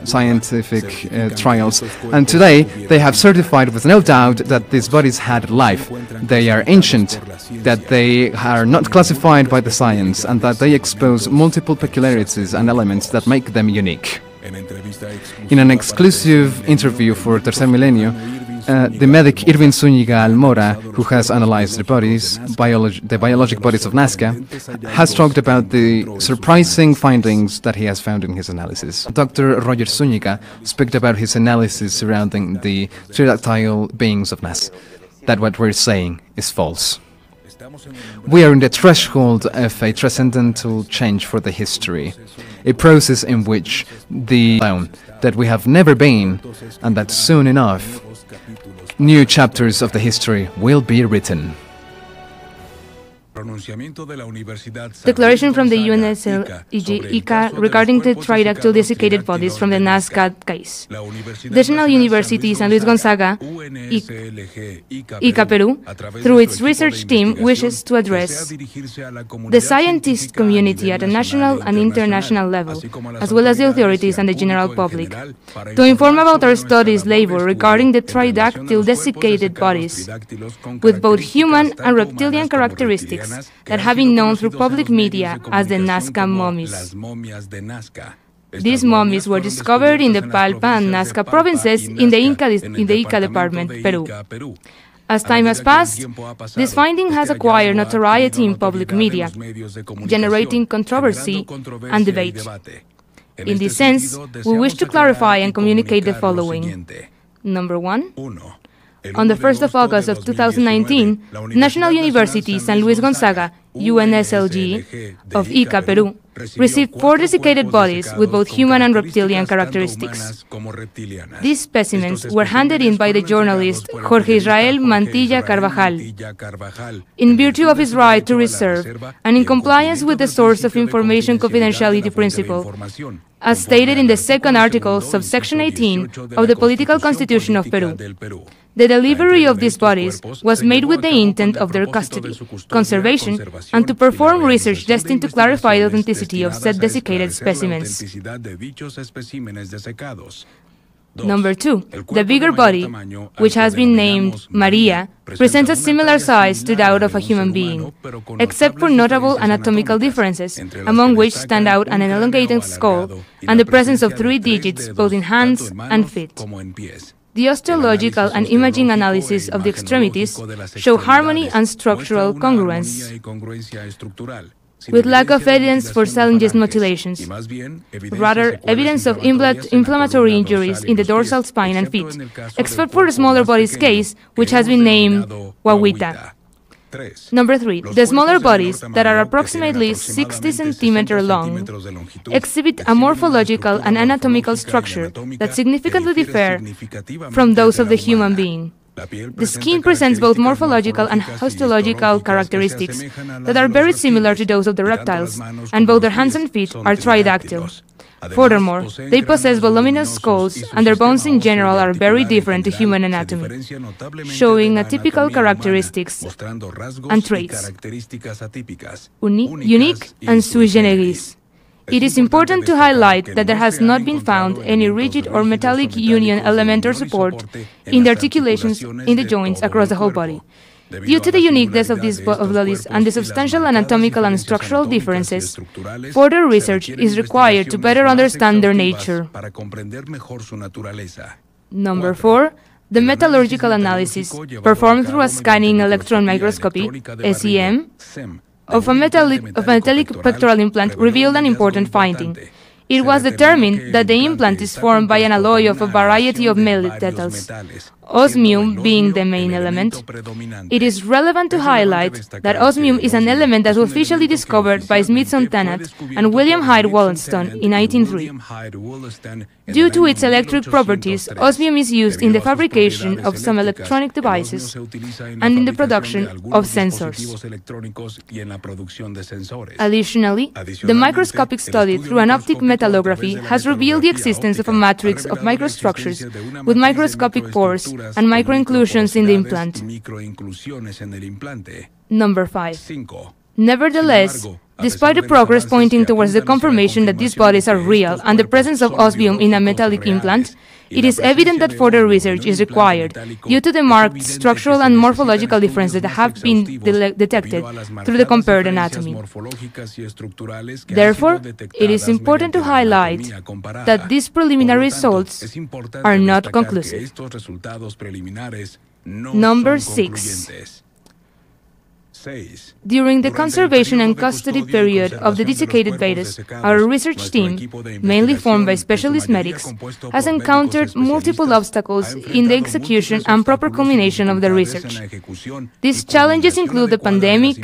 scientific trials. And today, they have certified with no doubt that these bodies had life. They are ancient, that they are not classified by the science, and that they expose multiple peculiarities and elements that make them unique. In an exclusive interview for Tercer Milenio, the medic Irvin Zúñiga Almora, who has analyzed the bodies, the biologic bodies of Nazca, has talked about the surprising findings that he has found in his analysis. Dr. Roger Zúñiga spoke about his analysis surrounding the pterodactyl beings of Nazca, that what we're saying is false. We are in the threshold of a transcendental change for the history, a process in which the town that we have never been, and that soon enough, new chapters of the history will be written. Declaration from the UNSLICA regarding the tridactyl desiccated bodies from the Nazca case. The National University San Luis Gonzaga, ICA Peru, through its research team, wishes to address the scientist community at a national and international level, as well as the authorities and the general public, to inform about our studies labor regarding the tridactyl desiccated bodies, with both human and reptilian characteristics, that have been known through public media as the Nazca mummies. These mummies were discovered in the Palpa and Nazca provinces in the Ica department, Peru. As time has passed, this finding has acquired notoriety in public media, generating controversy and debate. In this sense, we wish to clarify and communicate the following. Number one, on the 1st of August of 2019, National University San Luis Gonzaga, UNSLG, of Ica, Peru, received 4 desiccated bodies with both human and reptilian characteristics. These specimens were handed in by the journalist Jorge Israel Mantilla Carvajal, in virtue of his right to reserve and in compliance with the source of information confidentiality principle, as stated in the second article, subsection 18 of the Political Constitution of Peru. The delivery of these bodies was made with the intent of their custody, conservation, and to perform research destined to clarify the authenticity of said desiccated specimens. Number 2, the bigger body, which has been named Maria, presents a similar size to that of a human being, except for notable anatomical differences, among which stand out an elongated skull and the presence of 3 digits both in hands and feet. The osteological and imaging analysis of the extremities show harmony and structural congruence, with lack of evidence for phalangeal mutilations, rather evidence of inflammatory injuries in the dorsal spine and feet, except for the smaller body's case, which has been named Guaguita. Number 3, the smaller bodies, that are approximately 60 cm long, exhibit a morphological and anatomical structure that significantly differ from those of the human being. The skin presents both morphological and osteological characteristics that are very similar to those of the reptiles, and both their hands and feet are tridactyl. Furthermore, they possess voluminous skulls, and their bones in general are very different to human anatomy, showing atypical characteristics and traits, unique and sui generis. It is important to highlight that there has not been found any rigid or metallic union element or support in the articulations in the joints across the whole body. Due to the uniqueness of these bodies and the substantial anatomical and structural differences, further research is required to better understand their nature. Number 4, the metallurgical analysis, performed through a scanning electron microscopy, SEM, of a metallic pectoral implant revealed an important finding. It was determined that the implant is formed by an alloy of a variety of metals, osmium being the main element. It is relevant to highlight that osmium is an element that was officially discovered by Smithson Tennant and William Hyde Wollaston in 1903. Due to its electric properties, osmium is used in the fabrication of some electronic devices and in the production of sensors. Additionally, the microscopic study through an optic metallography has revealed the existence of a matrix of microstructures with microscopic pores and microinclusions in the implant. Number 5. Nevertheless, Despite the progress pointing towards the confirmation that these bodies are real and the presence of osmium in a metallic implant, it is evident that further research is required due to the marked structural and morphological differences that have been detected through the compared anatomy. Therefore, it is important to highlight that these preliminary results are not conclusive. Number 6. During the conservation and custody period of the desiccated fetus, our research team, mainly formed by specialist medics, has encountered multiple obstacles in the execution and proper culmination of the research. These challenges include the pandemic,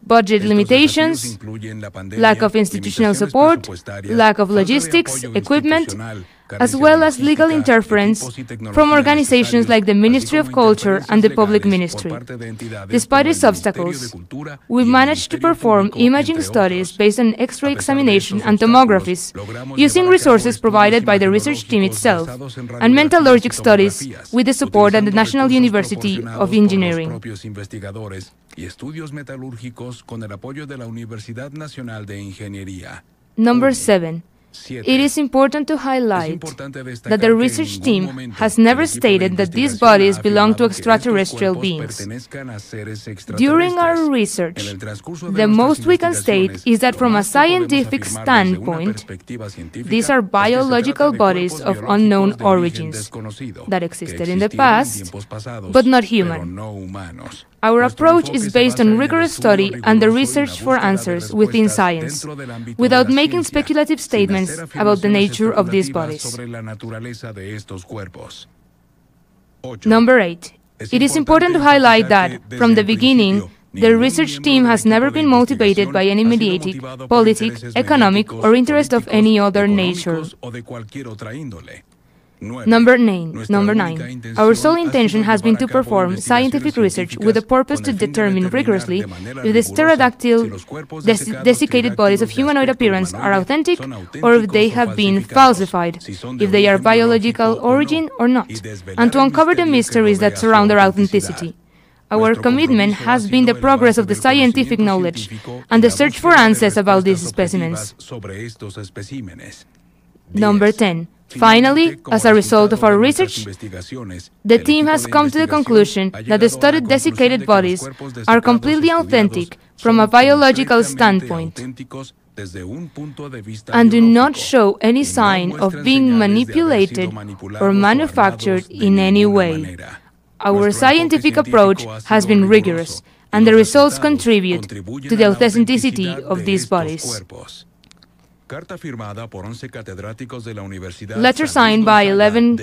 budget limitations, lack of institutional support, lack of logistics, equipment, as well as legal interference from organizations like the Ministry of Culture and the Public Ministry. Despite these obstacles, we managed to perform imaging studies based on X-ray examination and tomographies, using resources provided by the research team itself, and metallurgic studies with the support of the National University of Engineering. Number 7. It is important to highlight that the research team has never stated that these bodies belong to extraterrestrial beings. During our research, the most we can state is that from a scientific standpoint, these are biological bodies of unknown origins that existed in the past, but not human. Our approach is based on rigorous study and the research for answers within science, without making speculative statements about the nature of these bodies. Number 8. It is important to highlight that, from the beginning, the research team has never been motivated by any mediatic, politic, economic, or interest of any other nature. Number 9. Our sole intention has been to perform scientific research with the purpose to determine rigorously if the pterodactyl desiccated bodies of humanoid appearance are authentic or if they have been falsified, if they are biological origin or not, and to uncover the mysteries that surround their authenticity. Our commitment has been the progress of the scientific knowledge and the search for answers about these specimens. Number 10. Finally, as a result of our research, the team has come to the conclusion that the studied desiccated bodies are completely authentic from a biological standpoint and do not show any sign of being manipulated or manufactured in any way. Our scientific approach has been rigorous, and the results contribute to the authenticity of these bodies. Letter signed by 11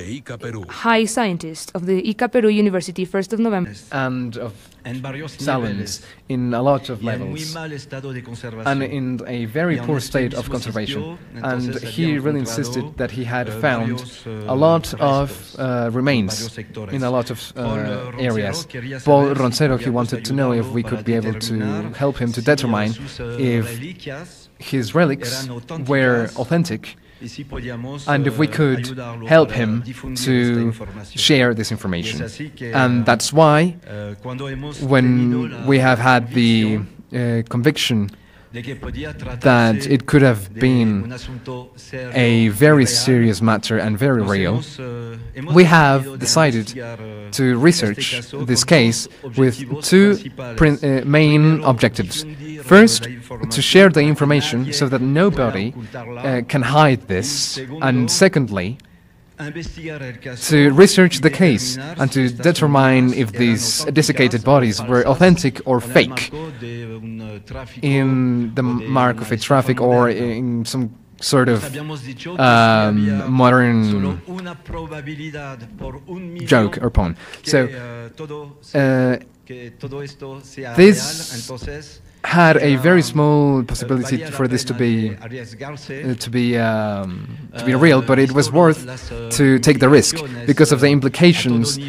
high scientists of the ICA Peru University, 1st of November. And of salons in a lot of levels, and in a very poor state of conservation. And he really insisted that he had found a lot of remains in a lot of areas. Paul Roncero, he wanted to know if we could be able to help him to determine if his relics were authentic, and if we could help him to share this information. And that's why, when we have had the conviction that it could have been a very serious matter and very real, we have decided to research this case with two main objectives. First, to share the information so that nobody can hide this, and secondly, to research the case and to determine if these desiccated bodies were authentic or fake in the mark of a traffic or in some sort of modern joke or pun. So this had a very small possibility for this to be real, but it was worth to take the risk because of the implications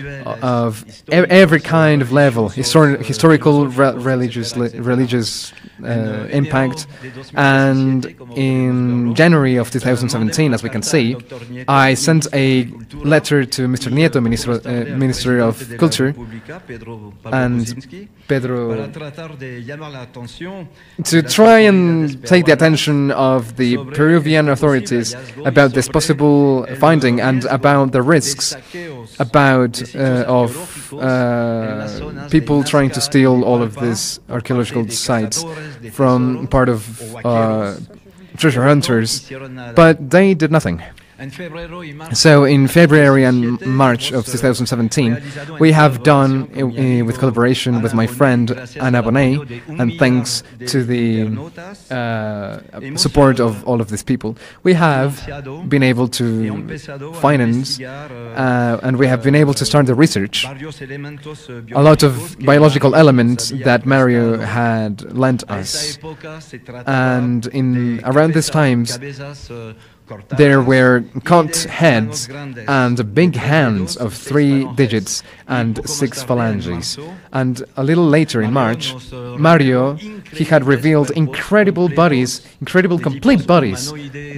of every kind of level: historical, religious impact. And in January of 2017, as we can see, I sent a letter to Mr. Nieto, Minister of Culture, and Pedro, to try and take the attention of the Peruvian authorities about this possible finding and about the risks of people trying to steal all of these archaeological sites from part of treasure hunters, but they did nothing. So in February and March of 2017, we have done, with collaboration with my friend Ana Bonet, and thanks to the support of all of these people, we have been able to finance and we have been able to start the research. A lot of biological elements that Mario had lent us. And around these times, there were cut heads and big hands of 3 digits and 6 phalanges. And a little later in March, Mario, he had revealed incredible bodies, incredible complete bodies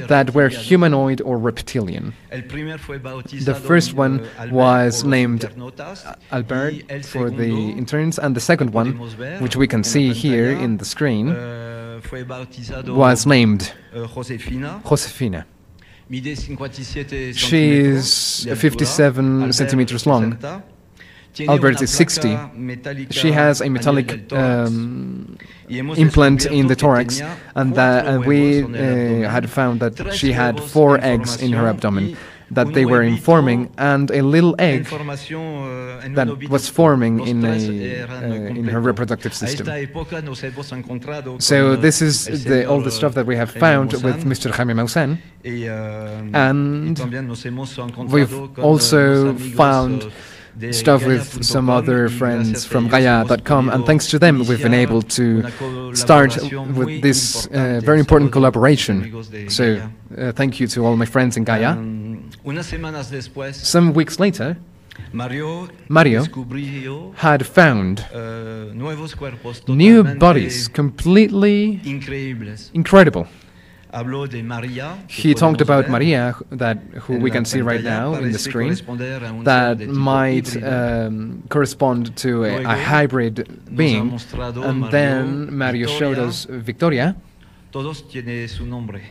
that were humanoid or reptilian. The first one was named Albert for the interns, and the second one, which we can see here in the screen, was named Josefina. She is 57 centimeters long. Albert is 60. She has a metallic implant in the thorax, and we had found that she had 4 eggs in her abdomen, that they were informing, and a little egg that was forming in her reproductive system. So this is all the stuff that we have found with Mr. Jaime Maussan, and we've also found stuff with some other friends from Gaia.com, and thanks to them we've been able to start with this very important collaboration. So thank you to all my friends in Gaia. Some weeks later, Mario had found new bodies, completely incredible. He talked about Maria, who we can see right now in the screen, that might correspond to a hybrid being. And then Mario showed us Victoria,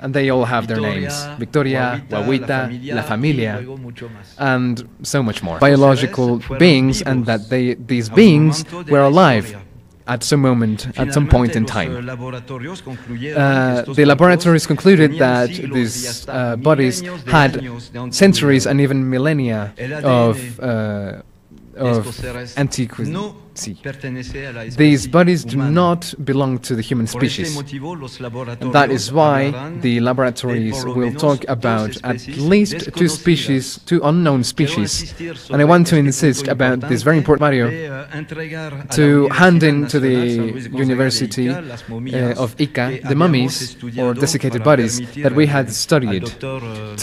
and they all have their names: Victoria, Guaguita, La Familia, and so much more. Biological beings, and that these beings were alive at some point in time. The laboratories concluded that these bodies had centuries and even millennia of antiquity. These bodies do not belong to the human species. And that is why the laboratories will talk about at least 2 unknown species. And I want to insist about this very important, Mario, to hand in to the University of Ica the mummies, or desiccated bodies, that we had studied,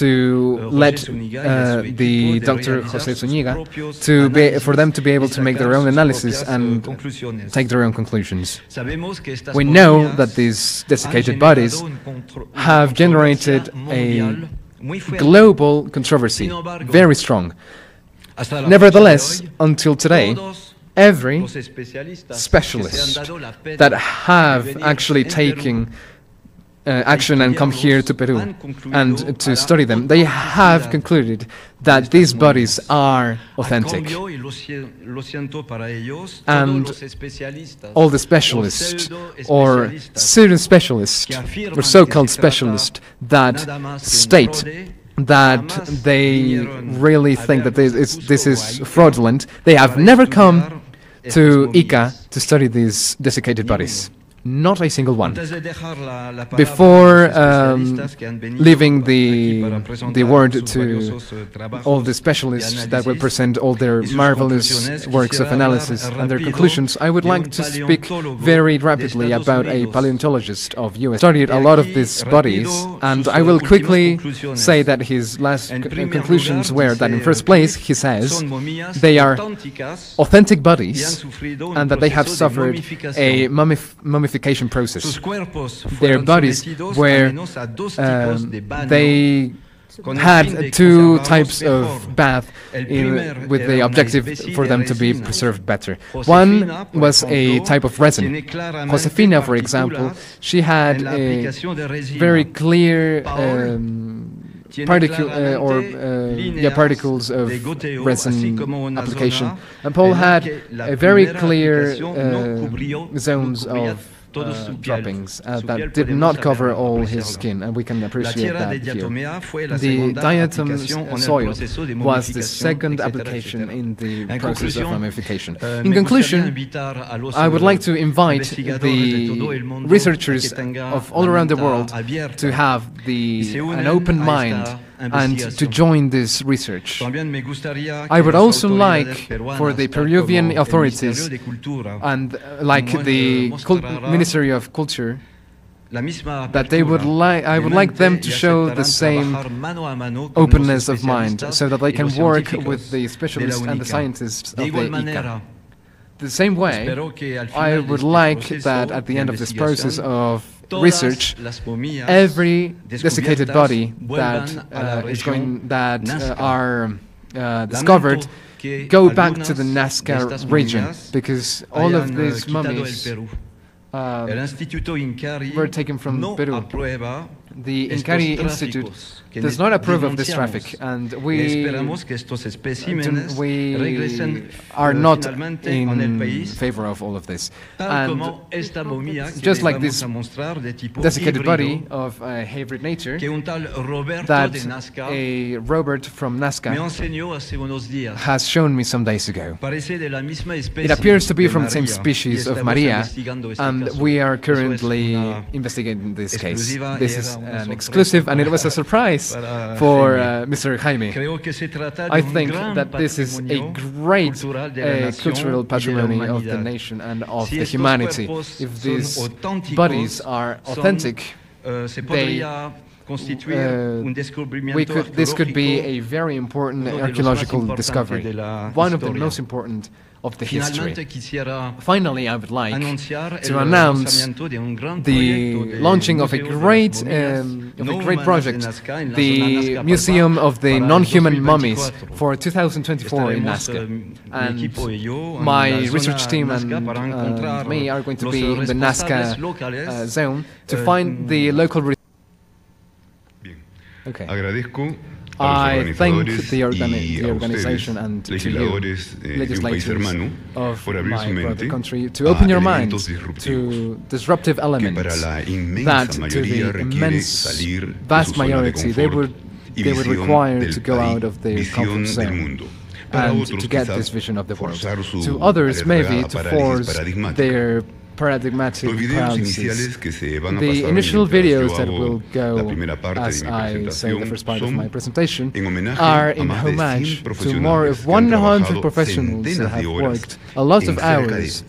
to let the Dr. José Zúñiga, for them to be able to make their own analysis and take their own conclusions. We know that these desiccated bodies have generated a global controversy, very strong. Nevertheless, until today, every specialist that have actually taken action and come here to Peru and to study them, they have concluded that these bodies are authentic. And all the specialists, or pseudo-specialists, or so-called specialists, that state that they really think that this is fraudulent, they have never come to Ica to study these desiccated bodies. Not a single one. Before leaving the word to all the specialists that will present all their marvelous works of analysis and their conclusions, I would like to speak very rapidly about a paleontologist of US. Studied a lot of these bodies, and I will quickly say that his last conclusions were that, in first place, he says they are authentic bodies and that they have suffered a mummification mummification process. Their bodies were, they had two types of bath with the objective for them to be preserved better. One was a type of resin. Josefina, for example, she had a very clear particles of resin application. And Paul had a very clear zones of droppings that did not cover all his skin, and we can appreciate that here. The diatom soil was the second application in the process of mummification. In conclusion, I would like to invite the researchers of all around the world to have an open mind and to join this research. I would also like for the Peruvian authorities and like the Ministry of Culture that they would I would like them to show the same openness of mind so that they can work with the specialists and the scientists of the ICA. The same way, I would like that at the end of this process of research, every desiccated body that are discovered go back to the Nazca region, because all of these mummies were taken from Peru. The Incari Institute does not approve of this traffic, and we are not in favor of all of this. And just like this desiccated body of a hybrid nature that a Robert from Nazca has shown me some days ago. It appears to be from the same species of Maria, and we are currently investigating this case. This is an exclusive, and it was a surprise for Mr. Jaime. I think that this is a great cultural patrimony of the nation and of the humanity. If these bodies are authentic, this could be a very important archaeological discovery, one of the most important of the history. Finally, I would like to announce the launching of a great project, the Museum of the Non-Human Mummies for 2024 in Nazca. And my research team and me are going to be in the Nazca zone to find the local. Okay. I thank the organization and to you, legislators of my brother country, to open your minds to disruptive elements that, to the immense, vast majority, they would require to go out of their comfort zone and to get this vision of the world. To others, maybe, to force their paradigmatic paralysis. The initial videos that will go, as I say in the first part of my presentation, are in homage to more of 100 professionals that have worked a lot of hours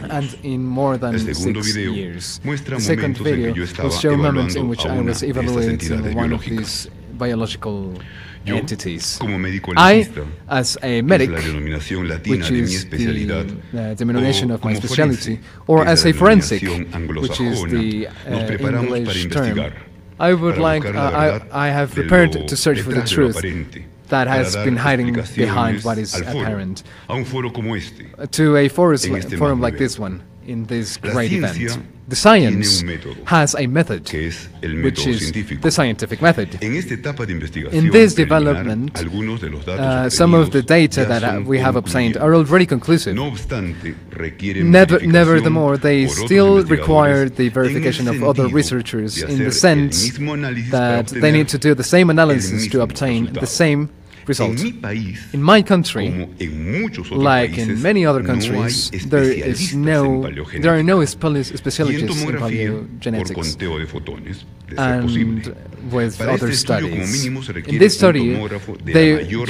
and in more than 6 years. The second video will show moments in which I was evaluating one of these biological entities. I, as a medic, which is the denomination of my specialty, or as a forensic, which is the English term, I would like, I have prepared to search for the truth that has been hiding behind what is apparent, to a forum like this one, in this great event. The science has a method, which is the scientific method. In this development, some of the data that we have obtained are already conclusive. Nevertheless, they still require the verification of other researchers in the sense that they need to do the same analysis to obtain the same result. In my country, like in many other countries, there are no specialists in paleogenetics and with other studies. In this study,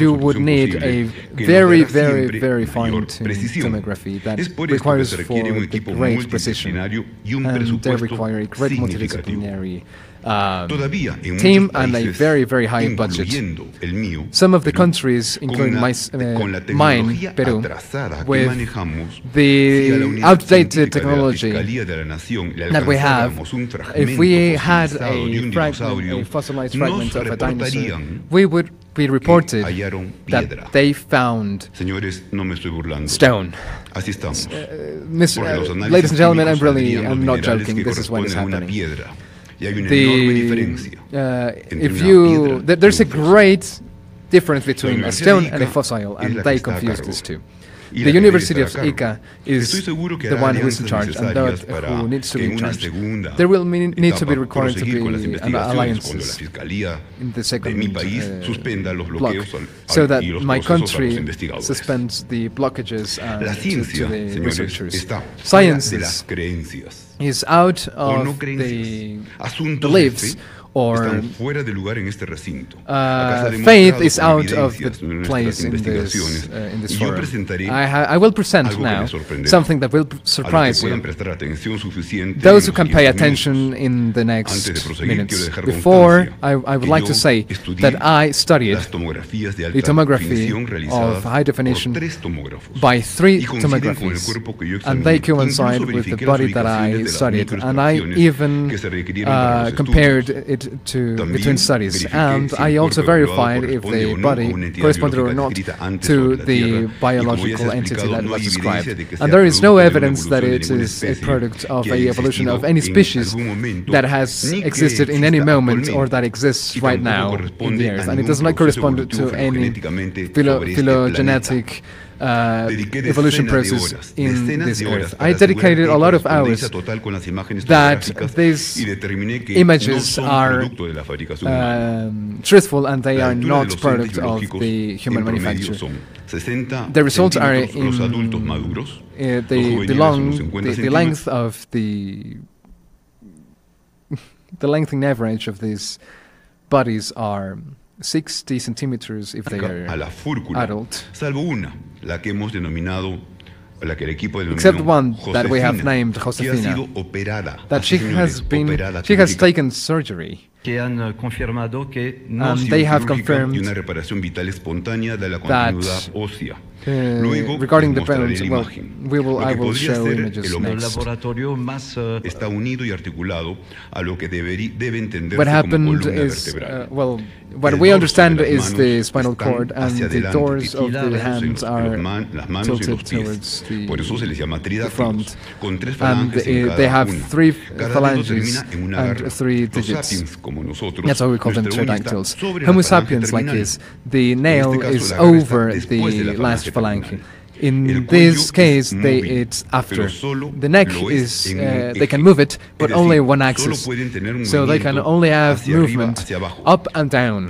you would need a very, very, very fine-tuned tomography that requires for the great precision, and they require a great multidisciplinary team and a very, very high budget. Some of the countries, including mine, Peru, with the outdated technology that we have, if we had a fossilized fragment of a dinosaur, we would be reported that they found stone. Ladies and gentlemen, I'm not joking. This is what is happening. There's a great difference between a stone and a fossil, and they confuse these two. The University of Ica is the one who is in charge, and that who needs to be in charge. There will need to be required to be alliances in the second block, so that my country suspends the blockages to the researchers. Science is out of the beliefs, or faith is out of the place in this forum. I will present now something that will surprise you, those who can pay attention in the next minutes. Before, I would like to say that I studied the tomography of high definition by 3 tomographies, and they coincide with the body that I studied, and I even compared it between studies, and I also verified if the body corresponded or not to the biological entity that was described. And there is no evidence that it is a product of a evolution of any species that has existed in any moment or that exists right now in the Earth, and it does not correspond to any phylogenetic evolution process in this Earth. I dedicated a lot of hours that these images are truthful, and they are not product of the human manufacture. The results are in the length of the length in average of these bodies are 60 centimeters if they are adult, except one that we have named Josefina, that she has taken surgery, and they have confirmed that regarding the bones, well, I will show images next. What happened is, what we understand is the spinal cord, and the doors of the hands are tilted towards the front, and they have 3 phalanges and 3 digits. That's why we call them pterodactyls. Homo sapiens, like this, the nail is over the last phalange. In this case, it's after. The neck is, they can move it, but only one axis. So they can only have movement up and down,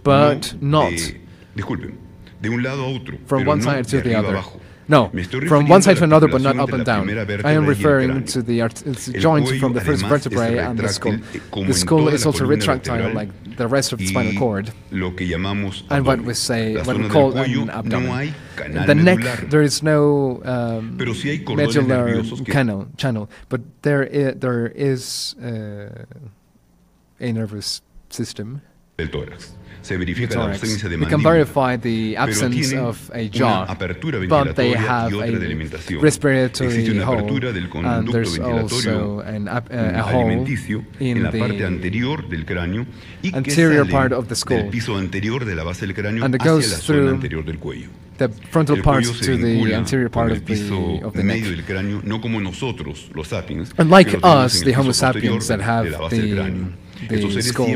but not from one side to the other. No, from one side to another, but not up and down. I am referring to the joint from the first vertebrae and the skull. The skull is also retractile, like the rest of the spinal cord, and what we call an abdomen. In the neck, there is no medullary channel, but there is a nervous system. We can verify the absence of a jaw, but they have a respiratory hole, and there's also a hole in the anterior part of the skull, and it goes through the frontal part to the anterior part of the neck. Unlike us, the Homo sapiens that have the skull,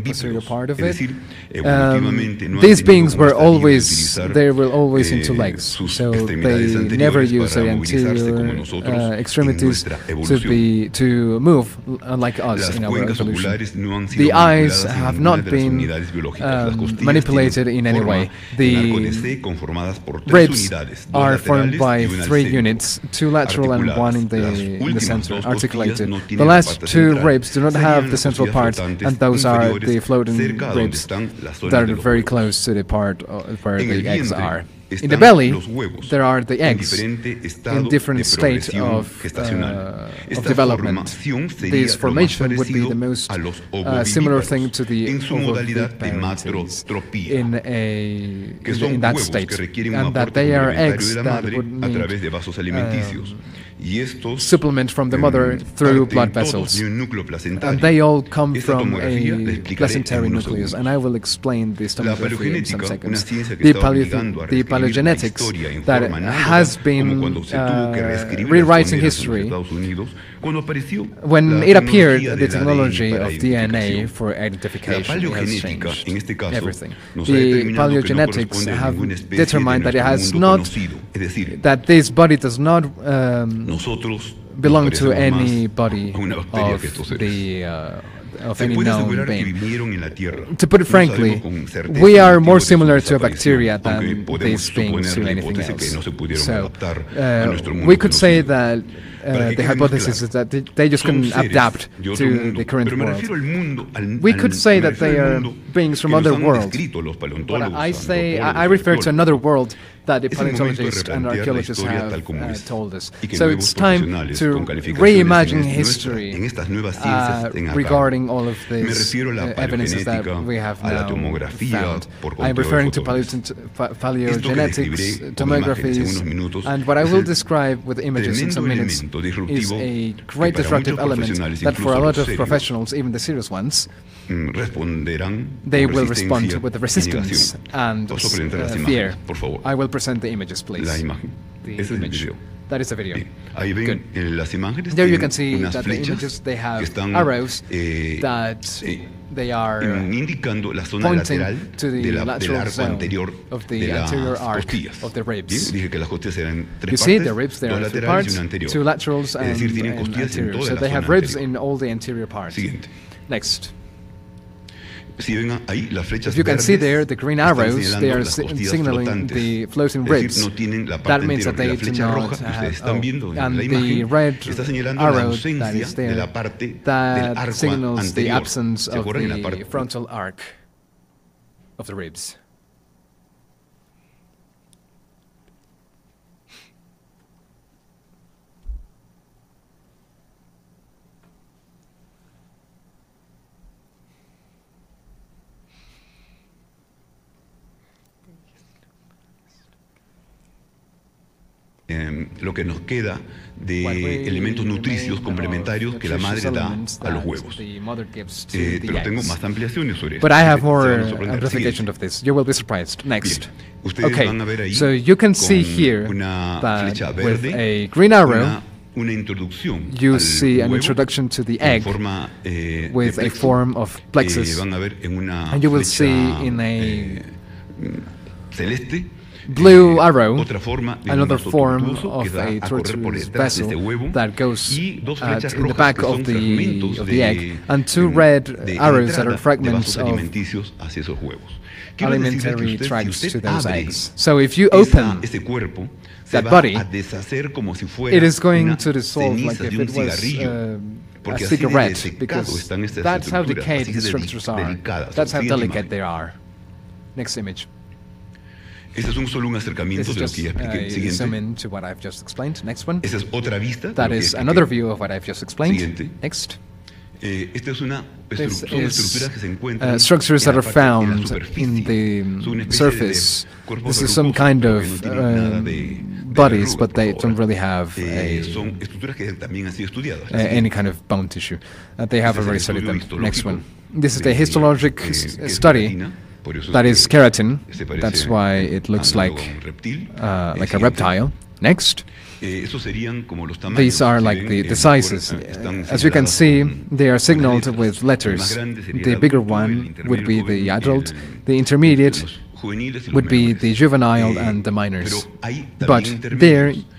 posterior part of it. These beings were always into legs, so they never use their anterior extremities to move, unlike us in our evolution. The eyes have not been manipulated in any way. The ribs are formed by 3 units, 2 lateral and 1 in the center, articulated. The last 2 ribs do not have the central part, and those are the floating ribs that are very close to the part where the eggs are. In the belly, there are the eggs in different state of development. This formation would be the most similar thing to the ovoviviparity in that state, and that they are eggs that would need supplement from the mother through blood vessels, and they all come from a placentary nucleus, and I will explain this tomography in some seconds. The paleogenetics that has been rewriting history. When it appeared, the technology of DNA for identification has changed everything. The paleogenetics have determined that it has not, that this body does not belong to any body of any known being. To put it frankly, we are more similar to a bacteria than these beings to anything else. So we could say that the hypothesis is that they just couldn't adapt to the current world. We could say that they are beings from other worlds. But I refer to another world that the paleontologists and archaeologists have told us. So it's time to reimagine history regarding all of these evidences that we have now found. I'm referring to paleogenetics, tomographies, and what I will describe with images in some minutes is a great disruptive element that for a lot of professionals, even the serious ones, they will respond with resistance and fear. I will present the images, please. The image. That is a video. Good. There you can see that the images, they have arrows that they are pointing to the lateral zone of the anterior arc of the ribs. You see the ribs, there are three parts, two laterals and anterior. So they have ribs in all the anterior parts. Next. If you can see there, the green arrows, they are signaling the floating ribs. That means that they do not have... and the red arrow that is there, that signals the absence of the frontal arc of the ribs. Lo que nos queda de elementos nutricios complementarios que la madre da a los huevos. Pero tengo más ampliaciones sobre esto. But I have more amplification of this. You will be surprised. Next. Okay, so you can see here that with a green arrow, you see an introduction to the egg with a form of plexus, and you will see in a blue arrow another form of a tortuous vessel that goes in the back of the egg, and two red arrows that are fragments of alimentary tracts to those eggs. So if you open that body, it is going to dissolve like if it was a cigarette, because that's how decayed the structures are. That's how delicate they are. Next image. Este es solo un acercamiento de lo que ya expliqué. Zoom in to what I've just explained. Next one. Esa es otra vista. That is another view of what I've just explained. Siguiente. Next. Esta es una estructuras que se encuentran structures that are found in the surface. This is some kind of bodies, but they don't really have any kind of bone tissue. They have already studied them. Next one. This is the histologic study. That is keratin. That's why it looks like a reptile. Next. These are like the sizes. As you can see, they are signaled with letters. The bigger one would be the adult, the intermediate would be the juvenile and the minors. But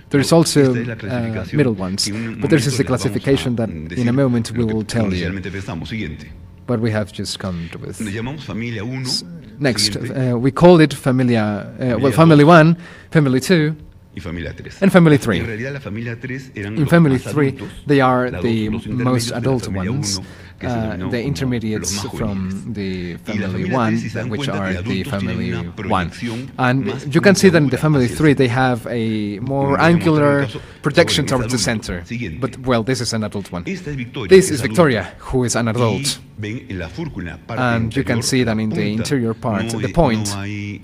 there's also middle ones. But this is the classification that in a moment we will tell you. But we have just come with. Next, we call it familia, family 1, family 2, and family 3. In family 3, they are the most adult ones, the intermediates from the family 1, which are the family 1. And you can see that in the family 3 they have a more angular projection towards the center. But, well, this is an adult one. This is Victoria, who is an adult. And you can see that in the interior part, the point,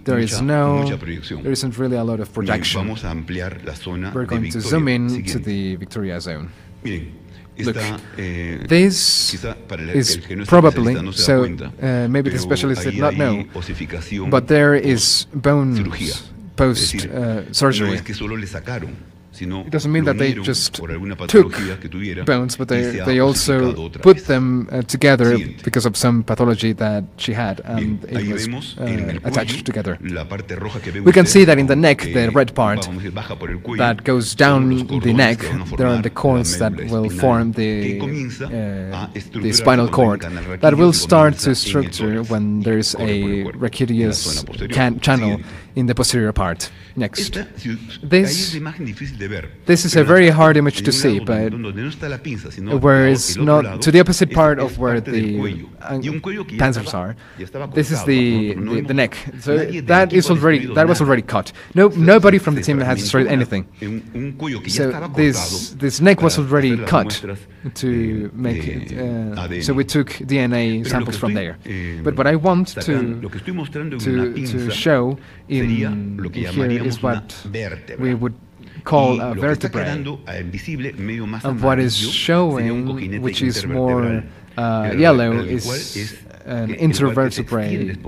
there isn't really a lot of projection. We're going to zoom in to the Victoria zone. Look, this is probably, so maybe the specialist did not know, but there is bone post-surgery. It doesn't mean that they just took bones, but they also put them together because of some pathology that she had, and it was attached together. We can see that in the neck, the red part that goes down the neck, there are the cords that will form the spinal cord that will start to structure when there's a rachidous channel in the posterior part. Next. This is a very hard image to see, but where it's not to the opposite part of where the panzers are. This is the neck. So that was already cut. Nobody from the team has destroyed anything. So this neck was already cut to make it. So we took DNA samples from there. But what I want to show in here is what we would call a vertebrae. And what is showing, which is more yellow, is an intervertebrate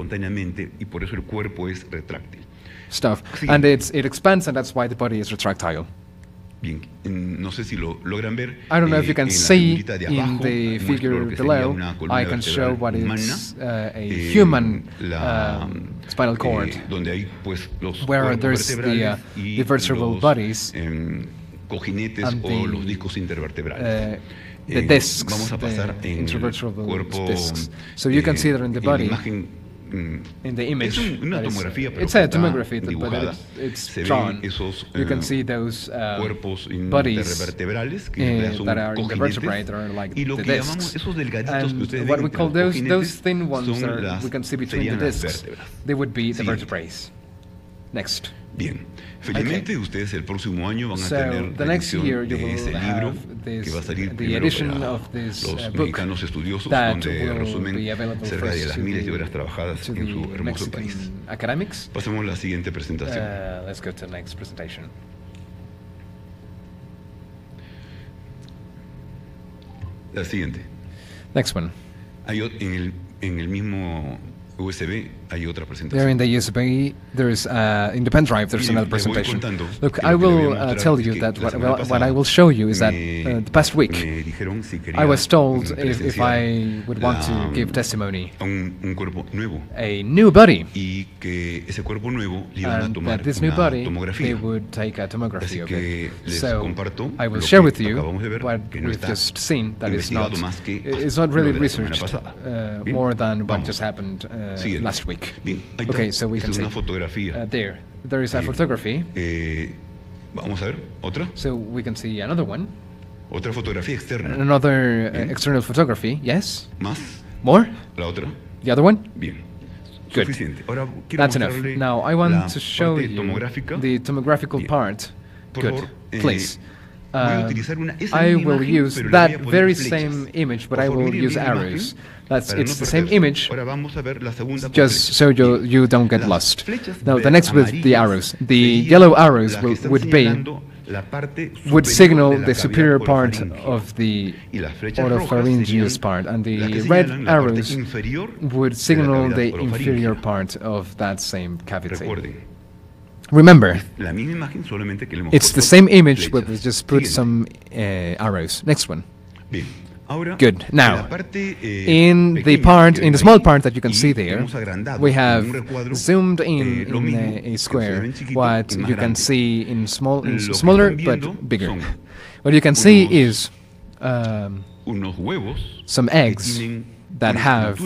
stuff. And it expands, and that's why the body is retractile. I don't know if you can see in the figure below. I can show what is a human spinal cord, where there's the vertebral bodies and the discs, the intervertebral discs. So you can see that in the body. In the image, it's a tomography, but it's drawn. You can see those bodies that are in the vertebrae, that are like the discs. And what we call those thin ones that we can see between the discs, they would be the vertebrae. Next. Bien. Felizmente ustedes el próximo año van a tener the next year you will ese libro que va a salir primero para los mexicanos estudiosos, donde resumen cerca de las miles de horas trabajadas en su hermoso país. Pasemos a la siguiente presentación. Let's go to the next presentation. La siguiente. Next one. En el mismo USB hay otra presentación. There in the USB, there's in the pen drive, there's another presentation. Look, I will tell you that what I will show you is that the past week I was told if I would want to give testimony a new body, and that this new body they would take a tomography of it. So I will share with you what we've just seen. That is it's not really researched more than what just happened last week. Okay, so we can see there is a photography. Vamos a ver otra. So we can see another one. Otra fotografía externa. Another external photography. Yes. Más. More. La otra. The other one. Bien. Good. Ahora that's enough. Now I want to show you the tomographical part. Good. Please. I will use that very same image, but I will use arrows. It's the same image, just so you don't get lost. Now, the next with the arrows. The yellow arrows would signal the superior part of the oropharyngeus part, and the red arrows would signal the inferior part of that same cavity. Remember, it's the same image, but we just put some arrows. Next one. Good. Now, in the small part that you can see there, we have zoomed in a square what you can see in smaller but bigger. What you can see is some eggs that have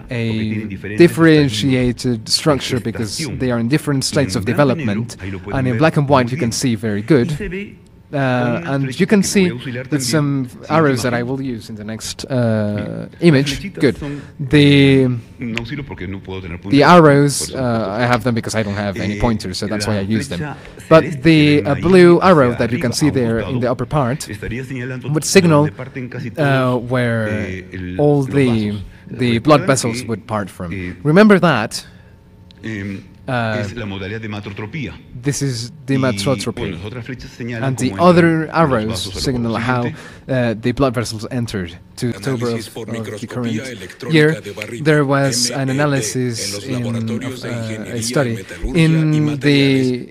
a differentiated structure because they are in different states of development, and in black and white you can see very good. And you can see with some arrows that I will use in the next image. Good. The arrows, I have them because I don't have any pointers, so that's why I use them. But the blue arrow that you can see there in the upper part would signal where all the blood vessels would part from. Remember that. This is dematotropy, and the other arrows signal how the blood vessels entered. To October of the current year, there was an analysis a study in the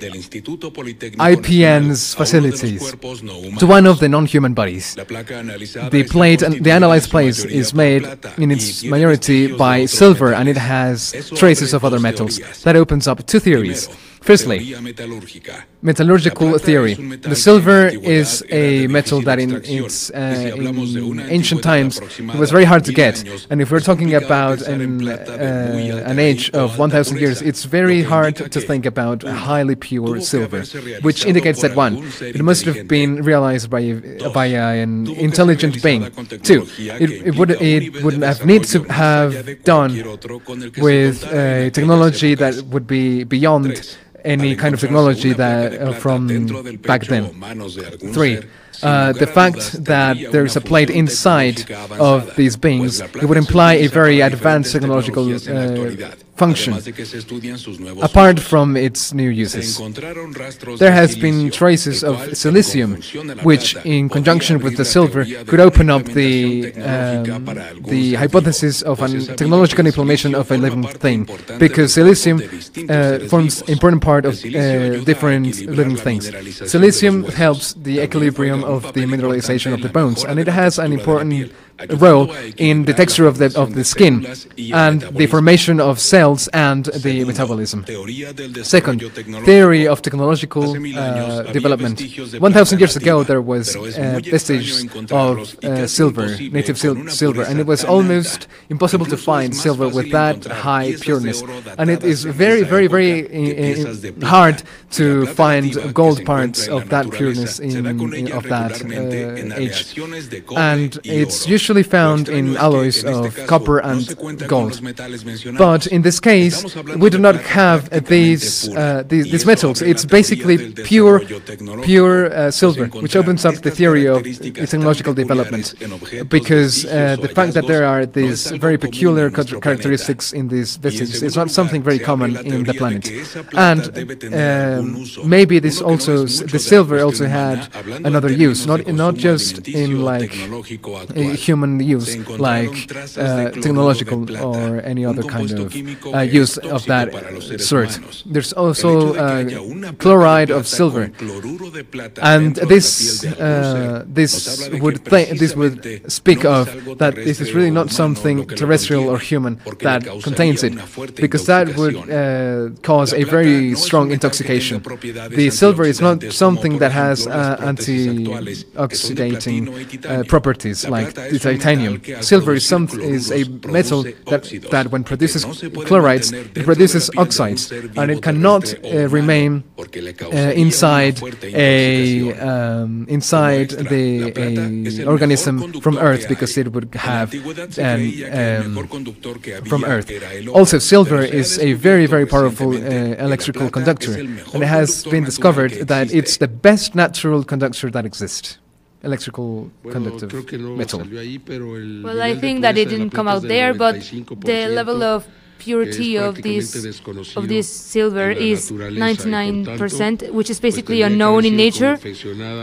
IPN's facilities to one of the non-human bodies. The analyzed plate is made in its majority by silver, and it has traces of other metals. That opens up two theories. Firstly, metallurgical theory. The silver is a metal that in ancient times it was very hard to get, and if we're talking about an age of 1,000 years, it's very hard to think about highly pure silver, which indicates that one, it must have been realized by an intelligent being. Two, it wouldn't have need to have done with technology that would be beyond any kind of technology that from back then. Three, the fact that there is a plate inside of these beings, it would imply a very advanced technological function, apart from its new uses. There has been traces of silicium, which, in conjunction with the silver, could open up the hypothesis of a technological implementation of a living thing, because silicium forms an important part of different living things. Silicium helps the equilibrium of the mineralization of the bones, and it has an important role in the texture of the skin and the formation of cells and the metabolism. Second, theory of technological development. 1,000 years ago, there was vestiges of silver, native silver, and it was almost impossible to find silver with that high pureness. And it is very, very, very hard to find gold parts of that pureness of that age. And it's usually found in alloys of copper and gold. But in this case, we do not have these metals. It's basically pure silver, which opens up the theory of technological development, because the fact that there are these very peculiar characteristics in these vestiges is not something very common in the planet. And maybe the silver also had another use, not just in like human use, like technological or any other kind of use of that sort. There's also chloride of silver, and this would speak of that this is really not something terrestrial or human that contains it, because that would cause a very strong intoxication. The silver is not something that has anti-oxidating properties like the titanium. Silver is a metal that when produces chlorides, it produces oxides, and it cannot remain inside the organism from Earth, because it would have from Earth. Also, silver is a very, very powerful electrical conductor, and it has been discovered that it's the best natural conductor that exists. Electrical conductive metal. Well, I think that it didn't come out there, but the level of purity of this silver is 99%, which is basically unknown in nature,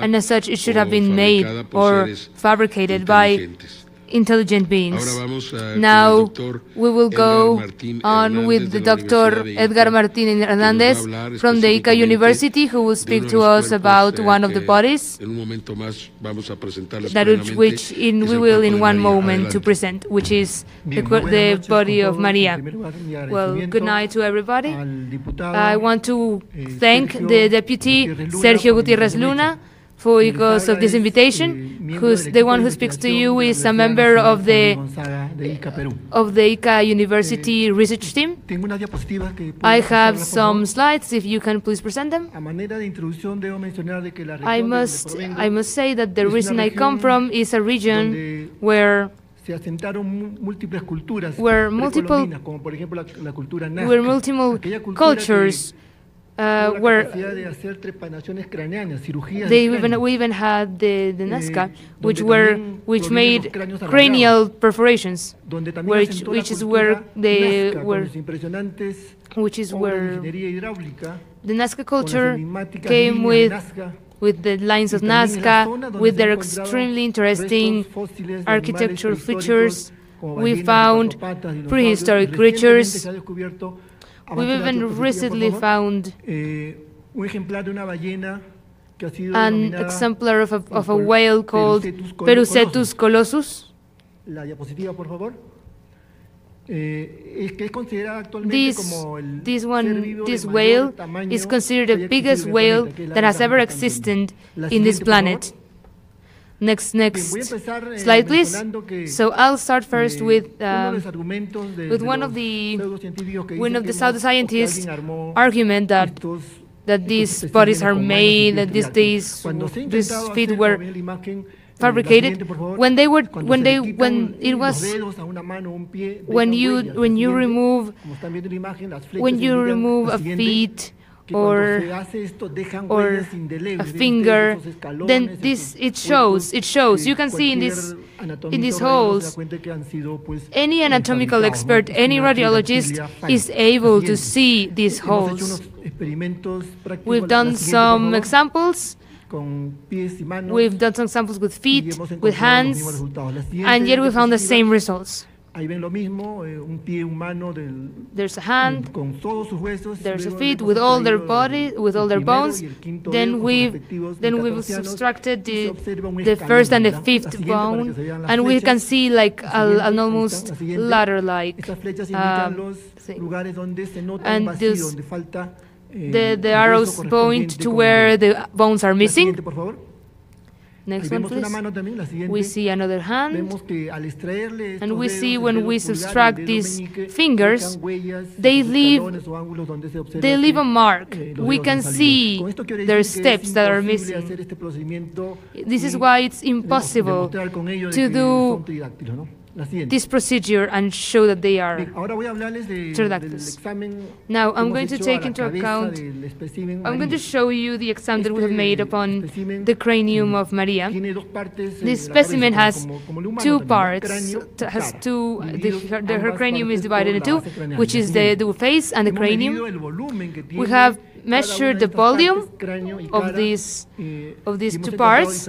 and as such it should have been made or fabricated by intelligent beings. Now we will go on with the Dr. Edgar Martin Hernandez from the ICA University, who will speak to us about one of the bodies, which we will in one moment to present, which is the body of Maria. Well, good night to everybody. I want to thank the Deputy Sergio Gutierrez Luna because of this invitation. The one who speaks to you is a member of the ICA University research team. I have some slides, if you can please present them. I must say that the reason I come from is a region where multiple cultures where we even had the Nazca, which made cranial perforations, which is where the Nazca culture came with the lines of Nazca, with their extremely interesting architectural features. We found prehistoric creatures. We've even recently found an exemplar of a whale called Perucetus colossus. This whale is considered the biggest whale that has ever existed in this planet. Next slide, please. So I'll start first with one of the pseudoscientists' argument that these bodies are made, that these feet were fabricated when you remove a feet or a finger, then it shows. You can see in these holes. Any anatomical expert, any radiologist is able to see these holes. We've done some examples. We've done some samples with feet, with hands, and yet we found the same results. There's a hand, there's a feet with all their body, with all their bones. Then we've subtracted the first and the fifth bone, and we can see like an almost ladder-like thing. And the arrows point to where the bones are missing. Next one, please. We see another hand, and we see when we subtract these fingers, they leave a mark. We can see their steps that are missing. This is why it's impossible to do this procedure and show that they are pterodactyls. Now, I'm going to take into account, I'm going to show you the exam that we have made upon the cranium of Maria. This specimen has two parts, her cranium is divided into two, which is the face and the cranium. We have measured the volume of these two parts.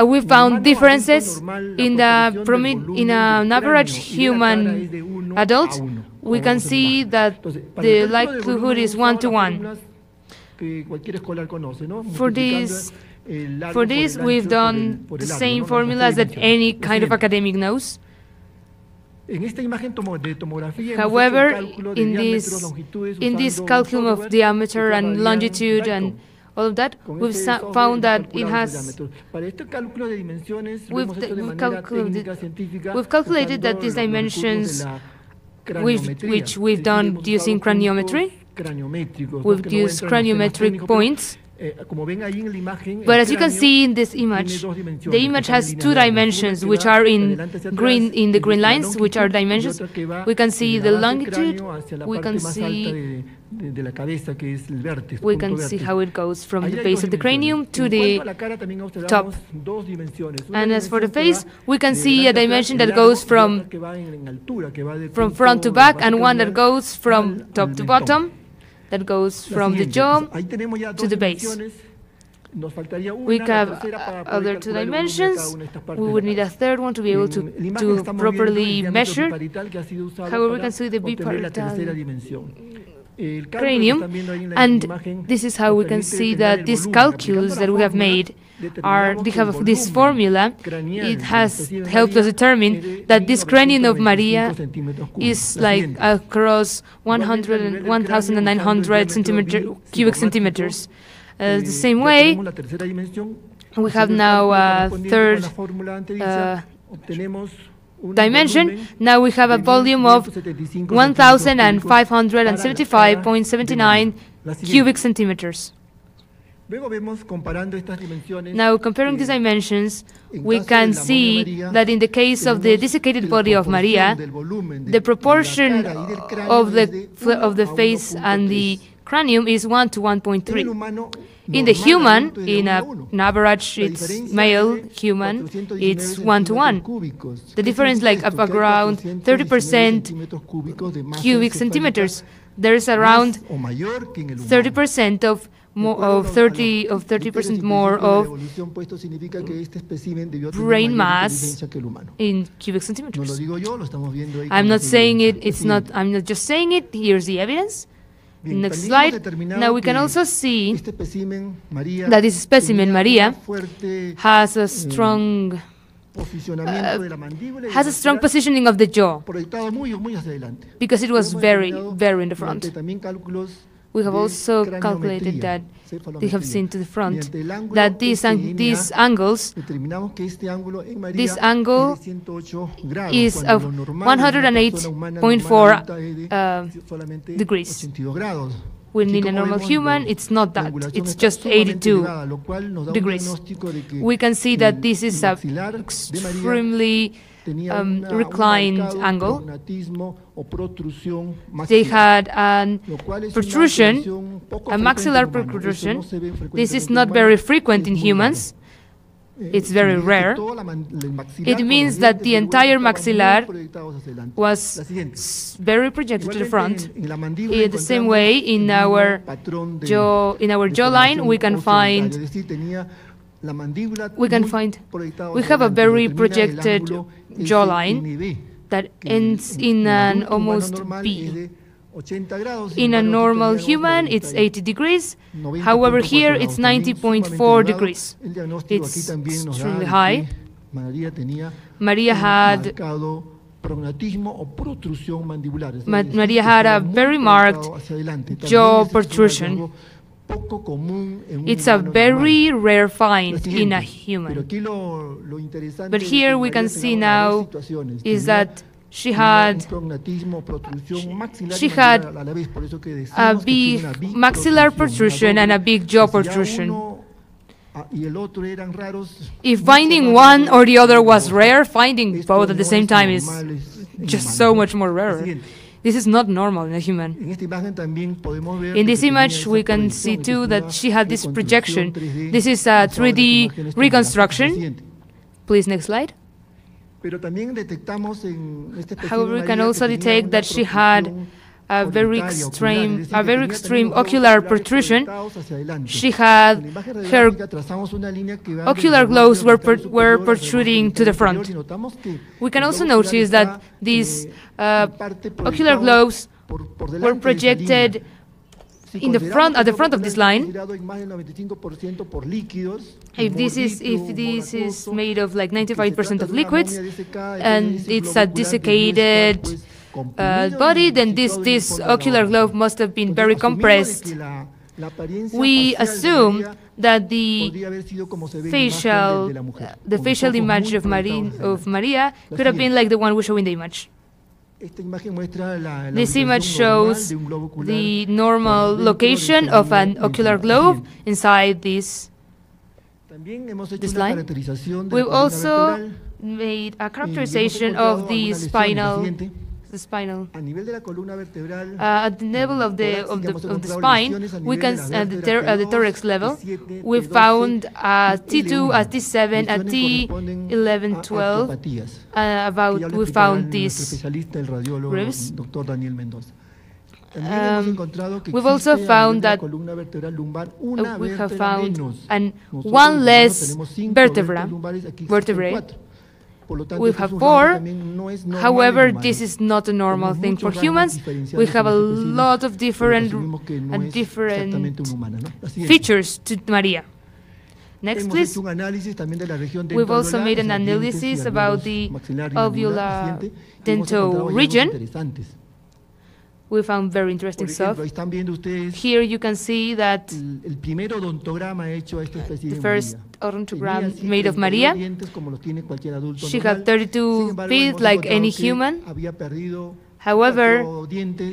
We found differences in an average human adult. We can see that the likelihood is 1:1. For this, we've done the same formulas that any kind of academic knows. However, in this calculum of diameter and longitude and all of that, we've found that it has. We've calculated that these dimensions, which we've done using craniometry. We've used craniometric points. But as you can see in this image, the image has two dimensions, which are in the green lines, which are dimensions. We can see the longitude, we can see how it goes from the base of the cranium to the top. And as for the face, we can see a dimension that goes from front to back, and one that goes from top to bottom, that goes from the jaw to the base. We have other two dimensions. We would need a third one to be able to properly measure. However, we can see the biparietal cranium, and this is how we can see that these calculus that we have made they have this formula. It has helped us determine that this cranium of Maria is like across 1,900 cubic centimeters. The same way, We have now a third dimension. Now we have a volume of 1,575.79 cubic centimeters. Now, comparing these dimensions, we can see that in the case of the desiccated body of Maria, the proportion of the face and the cranium is 1 to 1.3. In the human, in an average, it's male human, it's 1 to 1. The difference, like up around 30% cubic centimeters. There is around 30% of 30% more of brain mass in cubic centimeters. I'm not saying it. I'm not just saying it. Here's the evidence. Next slide. Now we can also see that this specimen, Maria, has a strong positioning of the jaw because it was very, very in the front. We have also calculated that they have seen to the front that this angle is of 108.4 degrees. When in a normal human, it's not that. It's just 82 degrees. We can see that this is an extremely reclined angle. They had a protrusion, a maxillar protrusion. This is not very frequent in humans. It's very rare. It means that the entire maxillar was very projected to the front. In the same way, in our jawline, we have a very projected jawline that ends in an almost V. In a normal human, it's 80 degrees. However, here it's 90.4 degrees. It's extremely high. Maria had a very marked jaw protrusion. It's a very rare find in a human. But here we can see now is that she had a big maxillar protrusion and a big jaw protrusion. If finding one or the other was rare, finding both at the same time is just so much more rare. This is not normal in a human. In this image, we can see too that she had this projection. This is a 3D reconstruction. Please, next slide. However, we can also detect that she had a very extreme ocular protrusion. She had her ocular globes were protruding to the front. We can also notice that these ocular globes were projected in the front, at the front of this line. If this is made of like 95% of liquids, and it's a desiccated body, then this ocular globe must have been very compressed. We assume that the facial image of Maria could have been like the one we show in the image. This image shows the normal location of an ocular globe inside this line. We've also made a characterization of the spinal. At the level of the spine, we can at the thorax level, we found a T2, a T7, a T11, 12. We found these ribs. We've also found that we have found one less vertebrae. We have 4. However, this is not a normal thing for humans. We have a lot of different features to Maria. Next, please. We've also made an analysis about the alveolar dental region. we found very interesting stuff. Here you can see that the first odontogram made of Maria. She had 32 teeth like any human. However,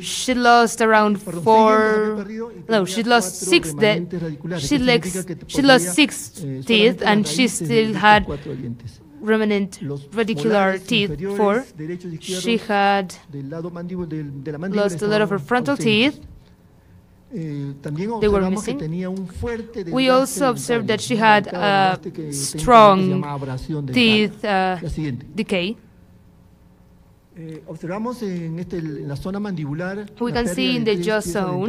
she lost around she lost six teeth, and she still had remnant radicular teeth, 4. She had lost a lot of her frontal teeth. They were missing. We also observed that she had a strong teeth decay. We can see in the jaw zone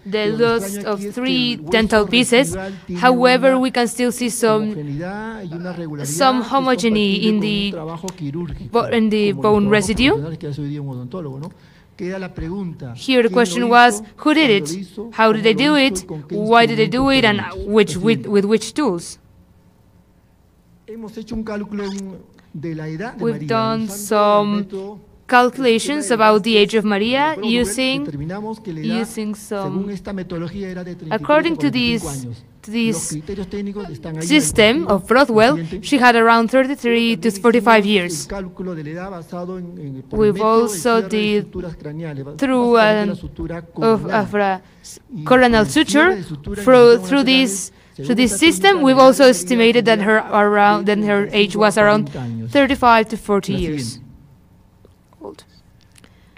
the loss of 3 dental pieces. However, we can still see some homogeneity in the bone residue. Here the question was, who did it? How did they do it? Why did they do it? And with which tools? We've done some calculations about the age of Maria using some. According to this system of Broadwell, she had around 33 to 45 years. We've also did through a coronal suture through this system. We've also estimated that her age was around 35 to 40 years.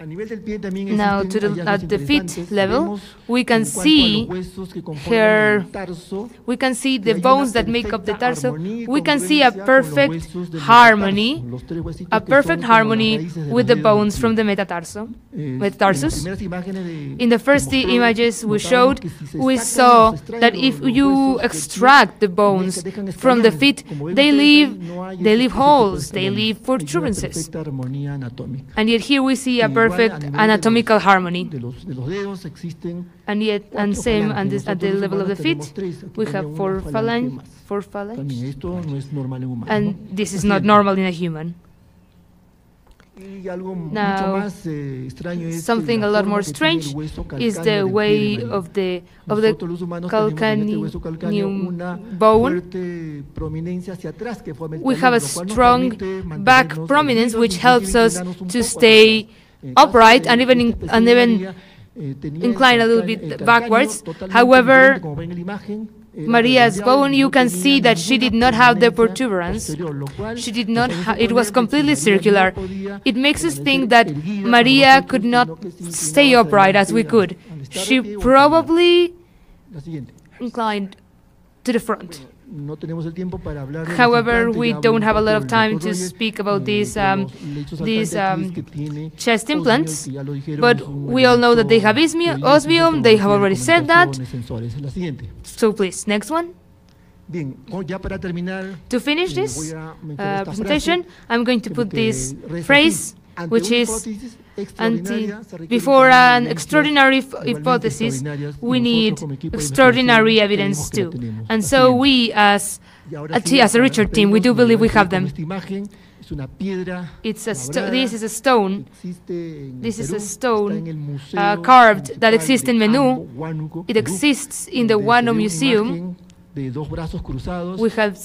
Now, at the feet level, we can see the bones that make up the torso. We can see a perfect harmony with the bones from the metatarsus. In the first images we showed, we saw that if you extract the bones from the feet, they leave holes, they leave protuberances. And yet here we see a perfect anatomical harmony. And yet, at the level of the feet, we have 4 phalanges, and this is not normal in a human. Now, something a lot more strange is the way of the calcaneum bone. We have a strong back prominence which helps us to stay upright and even incline a little bit backwards. However, Maria's bone, you can see that she did not have the protuberance. She did not. It was completely circular. It makes us think that Maria could not stay upright as we could. She probably inclined to the front. However, we don't have a lot of time to speak about these chest implants, but we all know that they have osmium. They have already said that. So please, next one. To finish this presentation, I'm going to put this phrase, which is, before an extraordinary hypothesis, we need extraordinary evidence too. And so we, as a research team, we do believe we have them. This is a stone. This is a stone carved that exists in Menú. It exists in the Wano Museum. We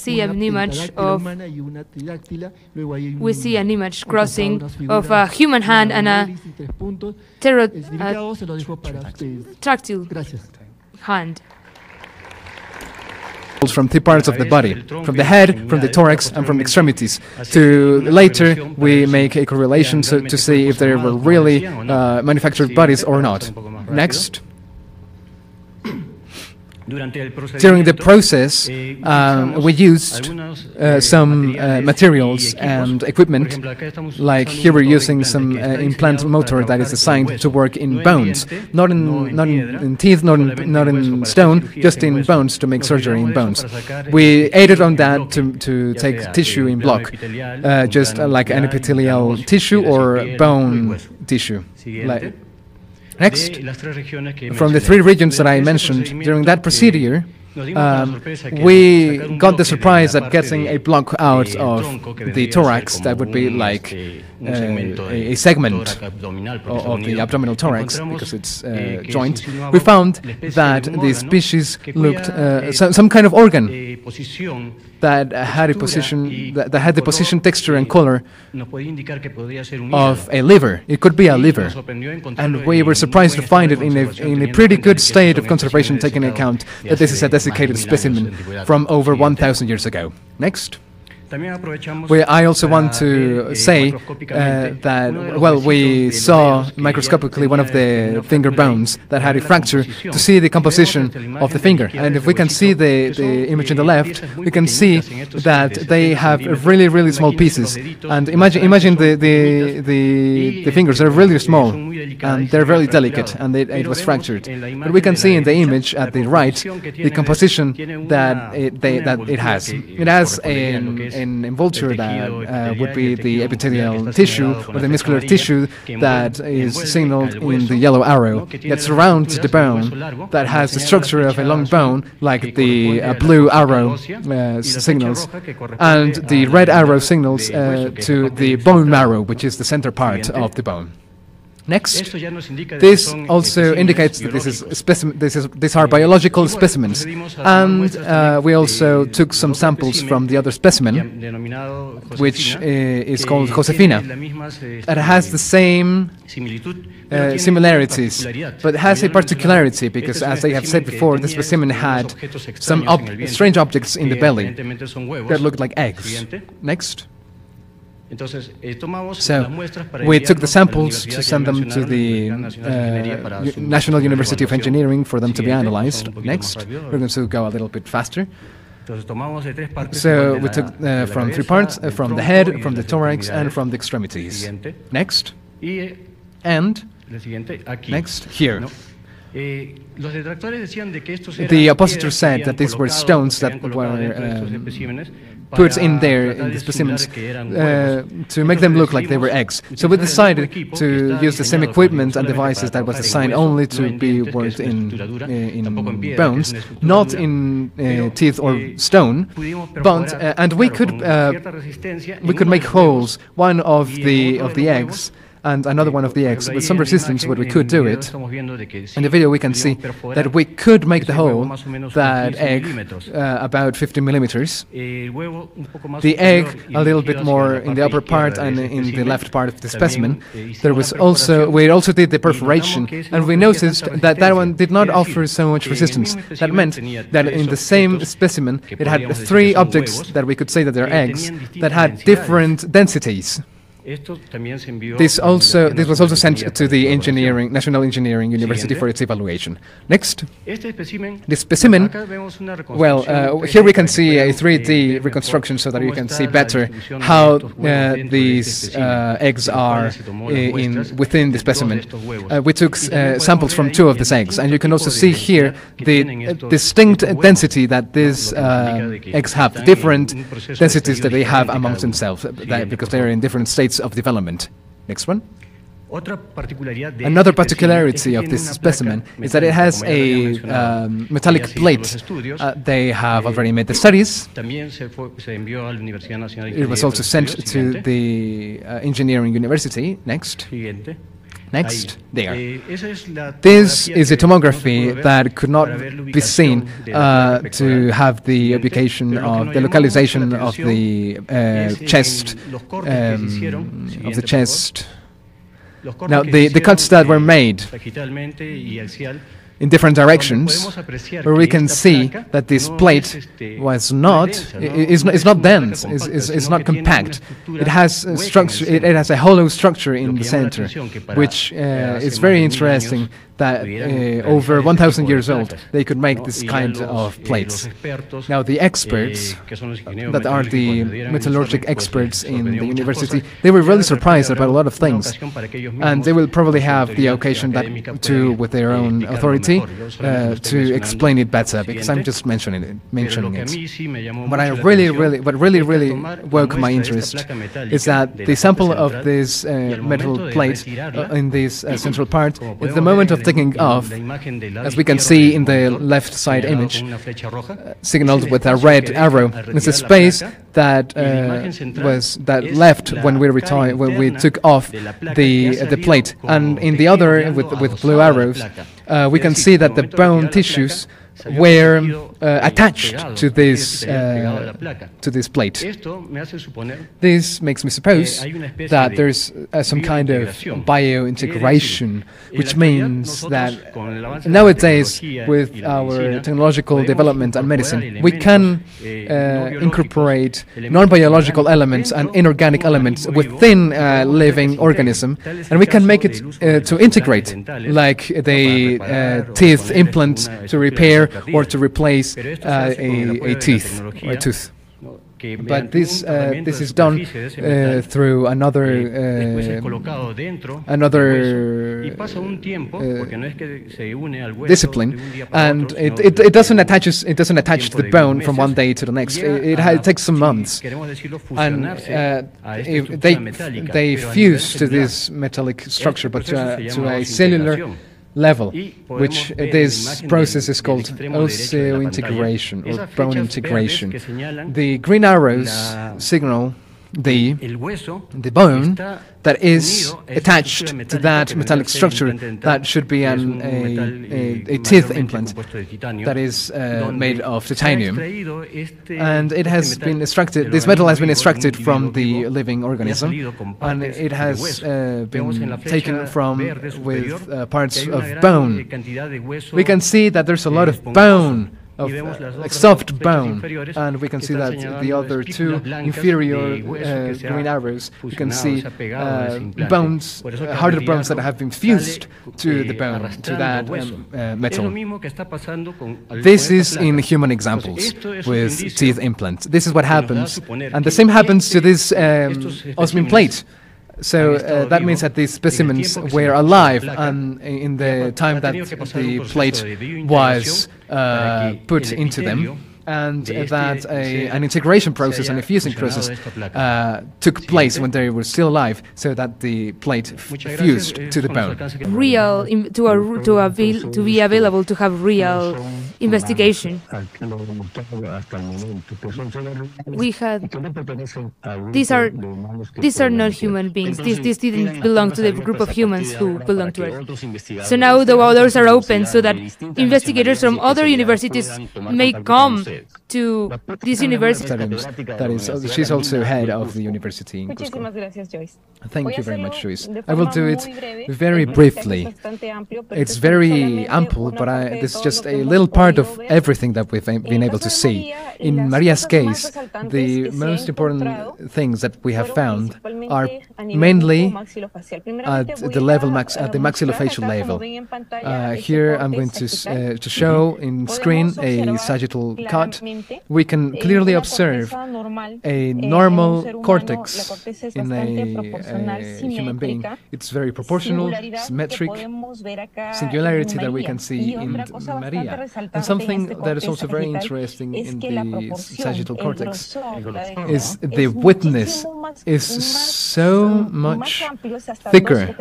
see an image crossing of a human hand and a pterodactyl hand. From 3 parts of the body, from the head, from the thorax, and from the extremities. Later, we make a correlation to see if they were really manufactured bodies or not. Next. During the process, we used some materials and equipment, like here we're using some implant motor that is designed to work in bones, not in teeth, not in stone, just in bones, to make surgery in bones. We aided on that to take tissue in block, just like an epithelial tissue or bone tissue. Next, from the 3 regions that I mentioned, during that procedure, we got the surprise that getting a block out of the thorax, that would be like a segment of the abdominal thorax, because it's joint, we found that the species looked some kind of organ that had a position, that had the position, texture, and color of a liver. It could be a liver, and we were surprised to find it in a pretty good state of conservation, taking into account that this is a desiccated specimen from over 1,000 years ago. Next. I also want to say that, well, we saw microscopically one of the finger bones that had a fracture to see the composition of the finger. And if we can see the image on the left, we can see that they have really, really small pieces. And imagine the fingers are really small, and they're very delicate, and it was fractured. But we can see in the image at the right the composition that it has. It has an involuture that would be the epithelial tissue or the muscular tissue that is signaled in the yellow arrow that surrounds the bone, that has the structure of a long bone, like the blue arrow signals, and the red arrow signals to the bone marrow, which is the center part of the bone. Next, this also indicates that these are biological specimens, and we also took some samples from the other specimen, which is called Josefina. It has the same similarities, but has a particularity because, as I have said before, the specimen had some strange objects in the belly that looked like eggs. Next. So we took the samples to send them to the National University of Engineering for them to be analyzed. Next, we're going to go a little bit faster. So we took from 3 parts, from the head, from the thorax, and from the extremities. Next, and next, here. The oppositors said that these were stones that were put in there in the specimens to make them look like they were eggs. So we decided to use the same equipment and devices that was designed only to be worked in bones, not in teeth or stone, but and we could make holes, one of the eggs and another one of the eggs with some resistance, but we could do it. In the video we can see that we could make the hole, that egg, about 50 millimeters. The egg a little bit more in the upper part and in the left part of the specimen. There was also, we also did the perforation, and we noticed that that one did not offer so much resistance. That meant that in the same specimen it had 3 objects that we could say that they're eggs that had different densities. This was also sent to the National Engineering University for its evaluation. Next, the specimen. Well, here we can see a 3D reconstruction so that you can see better how these eggs are within the specimen. We took samples from 2 of these eggs, and you can also see here the distinct density that these eggs have, different densities that they have amongst themselves, because they are in different states of development. Next one. Another particularity of this specimen is that it has a metallic plate. They have already made the studies. It was also sent to the Engineering University. Next. Next, there. This is a tomography that could not be seen to have the ubication of the localization of the chest, Now, the cuts that were made in different directions, where we can see that this plate is not dense, is not compact. It has a structure. It has a hollow structure in the center, which is very interesting. That over 1,000 years old, they could make this kind of plates. Now, the experts, that are the metallurgic experts in the university, they were really surprised about a lot of things, and they will probably have the occasion with their own authority to explain it better, because I'm just mentioning it. What really woke my interest is that the sample of this metal plate in this central part, at the moment of taking off, as we can see in the left side image, signaled with a red arrow. It's a space that left when we took off the plate, and in the other with blue arrows, we can see that the bone tissues were attached to this plate. This makes me suppose that there's some kind of biointegration, which means that nowadays, with our technological development and medicine, we can incorporate non-biological elements and inorganic elements within a living organism, and we can make it to integrate, like the teeth implant to repair or to replace a teeth or a tooth. But this is done through another discipline, and it doesn't attach to the bone from one day to the next. It takes some months, and they fuse to this metallic structure, but to a cellular level, which this process is called osseointegration or bone integration. The green arrows signal the bone that is attached to that metallic structure that should be a teeth implant that is made of titanium, and it has been extracted. This metal has been extracted from the living organism, and it has been taken from with parts of bone. We can see that there's a lot of bone, of like soft bone, and we can see that the other two inferior green arrows, you can see bones, harder bones that have been fused to the bone, to that metal. This is in human examples with teeth implants. This is what happens, and the same happens to this osmium plate. So that means that these specimens were alive, and in the time that the plate was put into them, and that an integration process and a fusing process took place when they were still alive, so that the plate fused to the bone. To be available to have real investigation. We had these are not human beings. These didn't belong to the group of humans who belong to Earth. So now the doors are open so that investigators from other universities may come to this university. That is, she's also head of the university in Cusco. Thank you very much, Joyce. I will do it very briefly. It's very ample, but this is just a little part of everything that we've been able to see. In Maria's case, the most important things that we have found are mainly at the maxillofacial level. Here I'm going to show in screen a sagittal cut. We can clearly observe a normal cortex in a human being. It's very proportional, symmetric, singularity that we can see in Maria. And something that is also very interesting in the sagittal cortex is the widthness is so much thicker.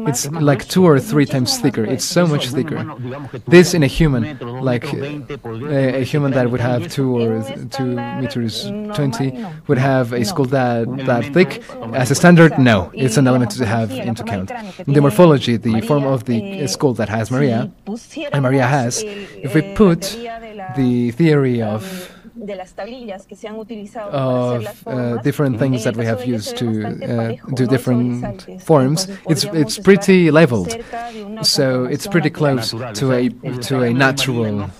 It's like 2 or 3 times thicker. It's so much thicker. This in a human, like a human that would have 2 meters 20 would have a skull that thick. As a standard, no, it's an element to have into account. In the morphology, the form of the skull that has Maria, and Maria has, if we put the theory of different things that we have used to do different forms, it's pretty leveled, so it's pretty close to a natural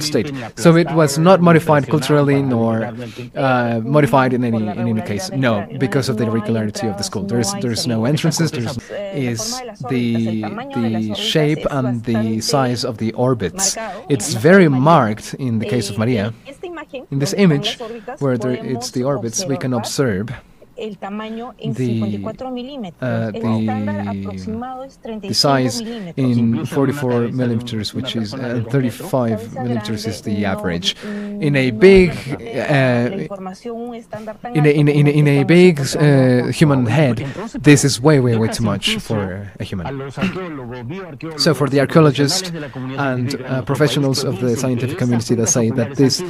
state. So it was not modified culturally nor modified in any case. No, because of the irregularity of the skull. There's no entrances. Is the shape and the size of the orbits. It's very marked in the case of Maria. In this image, where it's the orbits, we can observe the size in 44 millimeters, which is 35 millimeters is the average. in a big human head, this is way too much for a human. So for the archaeologists and professionals of the scientific community that say that these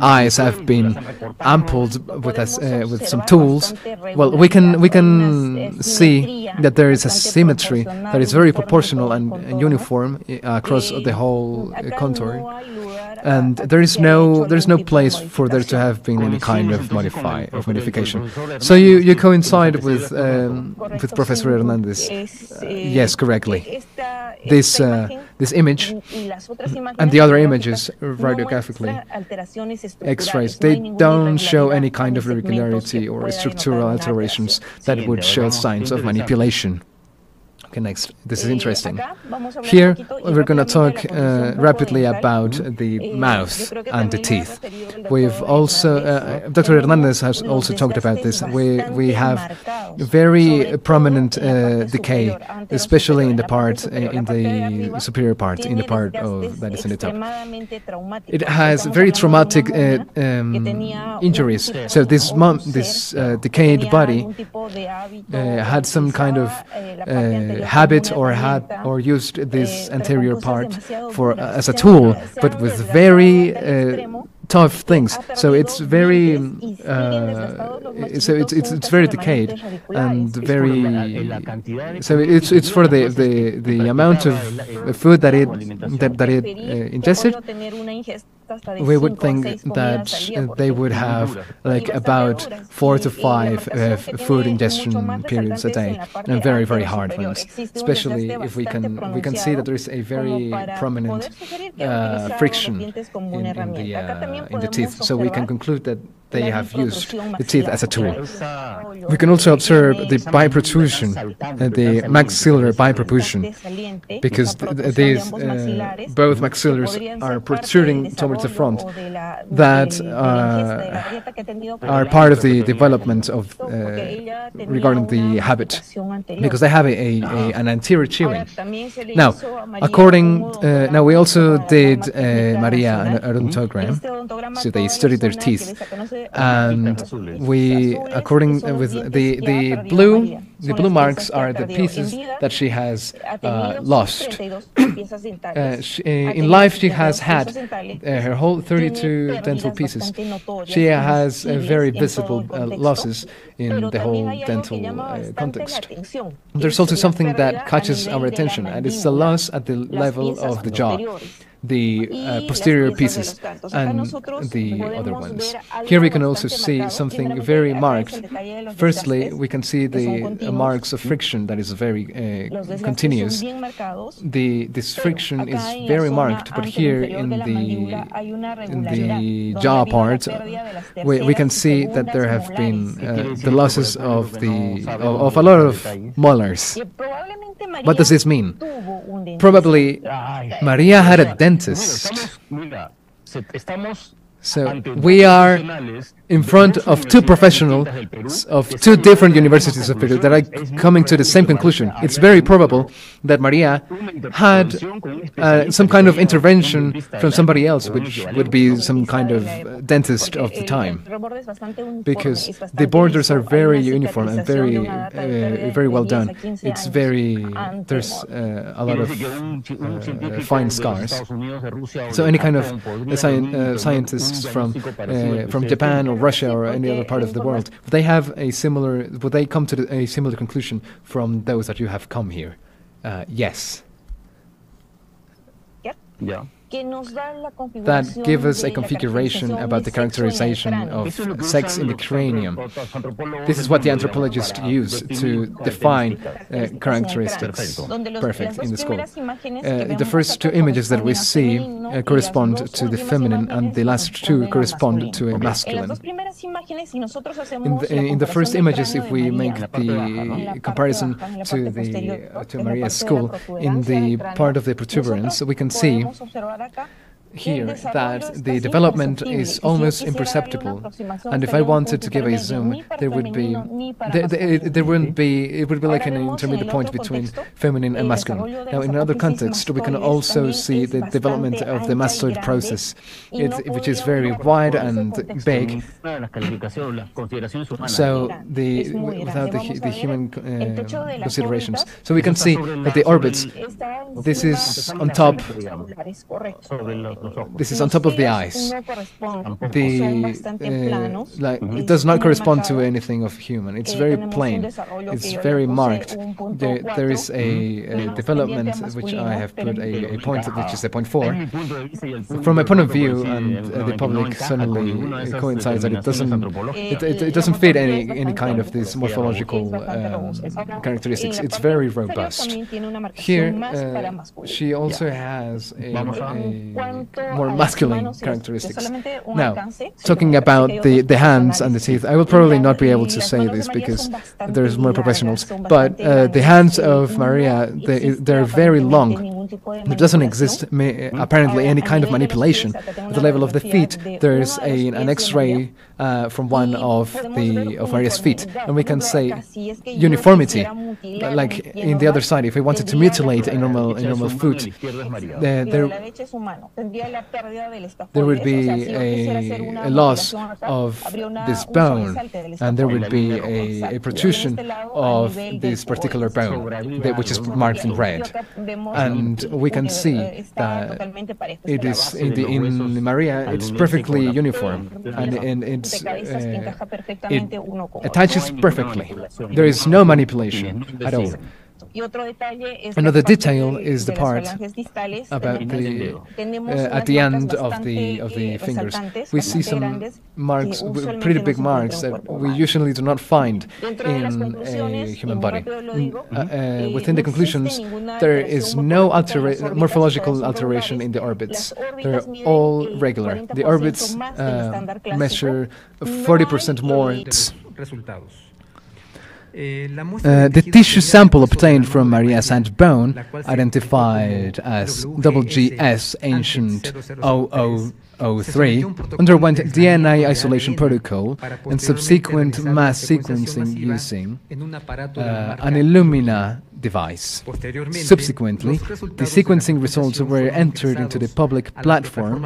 eyes have been ampled with some tools, well, we can see that there is a symmetry that is very proportional and uniform across the whole contour, and there is no place for there to have been any kind of modification. So you coincide with Professor Hernandez. Yes, correctly. This image and the other images radiographically, X-rays, they don't show any kind of irregularity or structural alterations that would show signs of manipulation. Okay, next. This is interesting. Here, we're going to talk rapidly about the mouth and the teeth. We've also, Dr. Hernandez has also talked about this. We have very prominent decay, especially in the part, in the superior part, in the part of that is in the top. It has very traumatic injuries. So this decayed body had some kind of habit or used this anterior part as a tool, but with very tough things. So it's very it's very decayed and very. So it's for the amount of food that it ingested. We would think that they would have like about 4 to 5 food ingestion periods a day, and very hard ones. Especially if we can see that there is a very prominent friction in the teeth, so we can conclude that they have used the teeth as a tool. We can also observe the biprotrusion, the maxillar biprotrusion, because these both maxillars are protruding towards the front, that are part of the development of regarding the habit, because they have an anterior chewing. Now, now we also did Maria an odontogram, so they studied their teeth. And we, according with the blue marks are the pieces that she has lost. In life, she has had her whole 32 dental pieces. She has very visible losses in the whole dental context. There's also something that catches our attention, and it's the loss at the level of the jaw, the posterior pieces and the other ones. Here we can also see something very marked. Firstly, we can see the marks of friction that is very continuous. This friction is very marked, but here in the jaw part, we can see that there have been the losses of a lot of molars. What does this mean? Probably Maria had a dentist. So we are in front of two professionals of two different universities of Peru that are coming to the same conclusion. It's very probable that Maria had some kind of intervention from somebody else, which would be some kind of dentist of the time, because the borders are very uniform and very well done. It's there's a lot of fine scars. So any kind of scientists from Japan or Russia or any other part of the world, would they come to a similar conclusion from those that you have come here? Yes. Yeah. That give us a configuration about the characterization of sex in the cranium. This is what the anthropologists use to define characteristics. Perfect, in the school. The first two images that we see correspond to the feminine, and the last two correspond to a masculine. In the first images, if we make the comparison to Maria's school, in the part of the protuberance, we can see here that the development is almost imperceptible, and if I wanted to give a zoom, there wouldn't be it would be like an intermediate point between feminine and masculine. Now, in another context, we can also see the development of the mastoid process, which is very wide and big. So without the human considerations, so we can see that the orbits. This is on top. This is on top of the eyes. It does not correspond to anything of human. It's very plain. It's very marked. There is a development which I have put a point, which is a point 4. From my point of view, and the public certainly coincides that it doesn't fit any kind of these morphological characteristics. It's very robust. Here, she also has a more masculine characteristics. Now, talking about the hands and the teeth, I will probably not be able to say this because there's more professionals, but the hands of Maria, they're very long. There doesn't exist apparently any kind of manipulation. At the level of the feet, there's an X-ray from one of Maria's feet, and we can say uniformity. Like in the other side, if we wanted to mutilate a normal foot, there would be a loss of this bone, and there would be a protrusion of this particular bone, which is marked in red. And we can see that it is in Maria, it's perfectly uniform, and it attaches perfectly. There is no manipulation at all. Another detail is the part about at the end of the fingers. We see some marks, pretty big marks that we usually do not find in a human body. Within the conclusions, there is no morphological alteration in the orbits. They're all regular. The orbits measure 40% more. The tissue sample obtained from Maria's hand bone, identified as WGS ancient 0003, underwent DNA isolation protocol and subsequent mass sequencing using an Illumina device. Subsequently, the sequencing results were entered into the public platform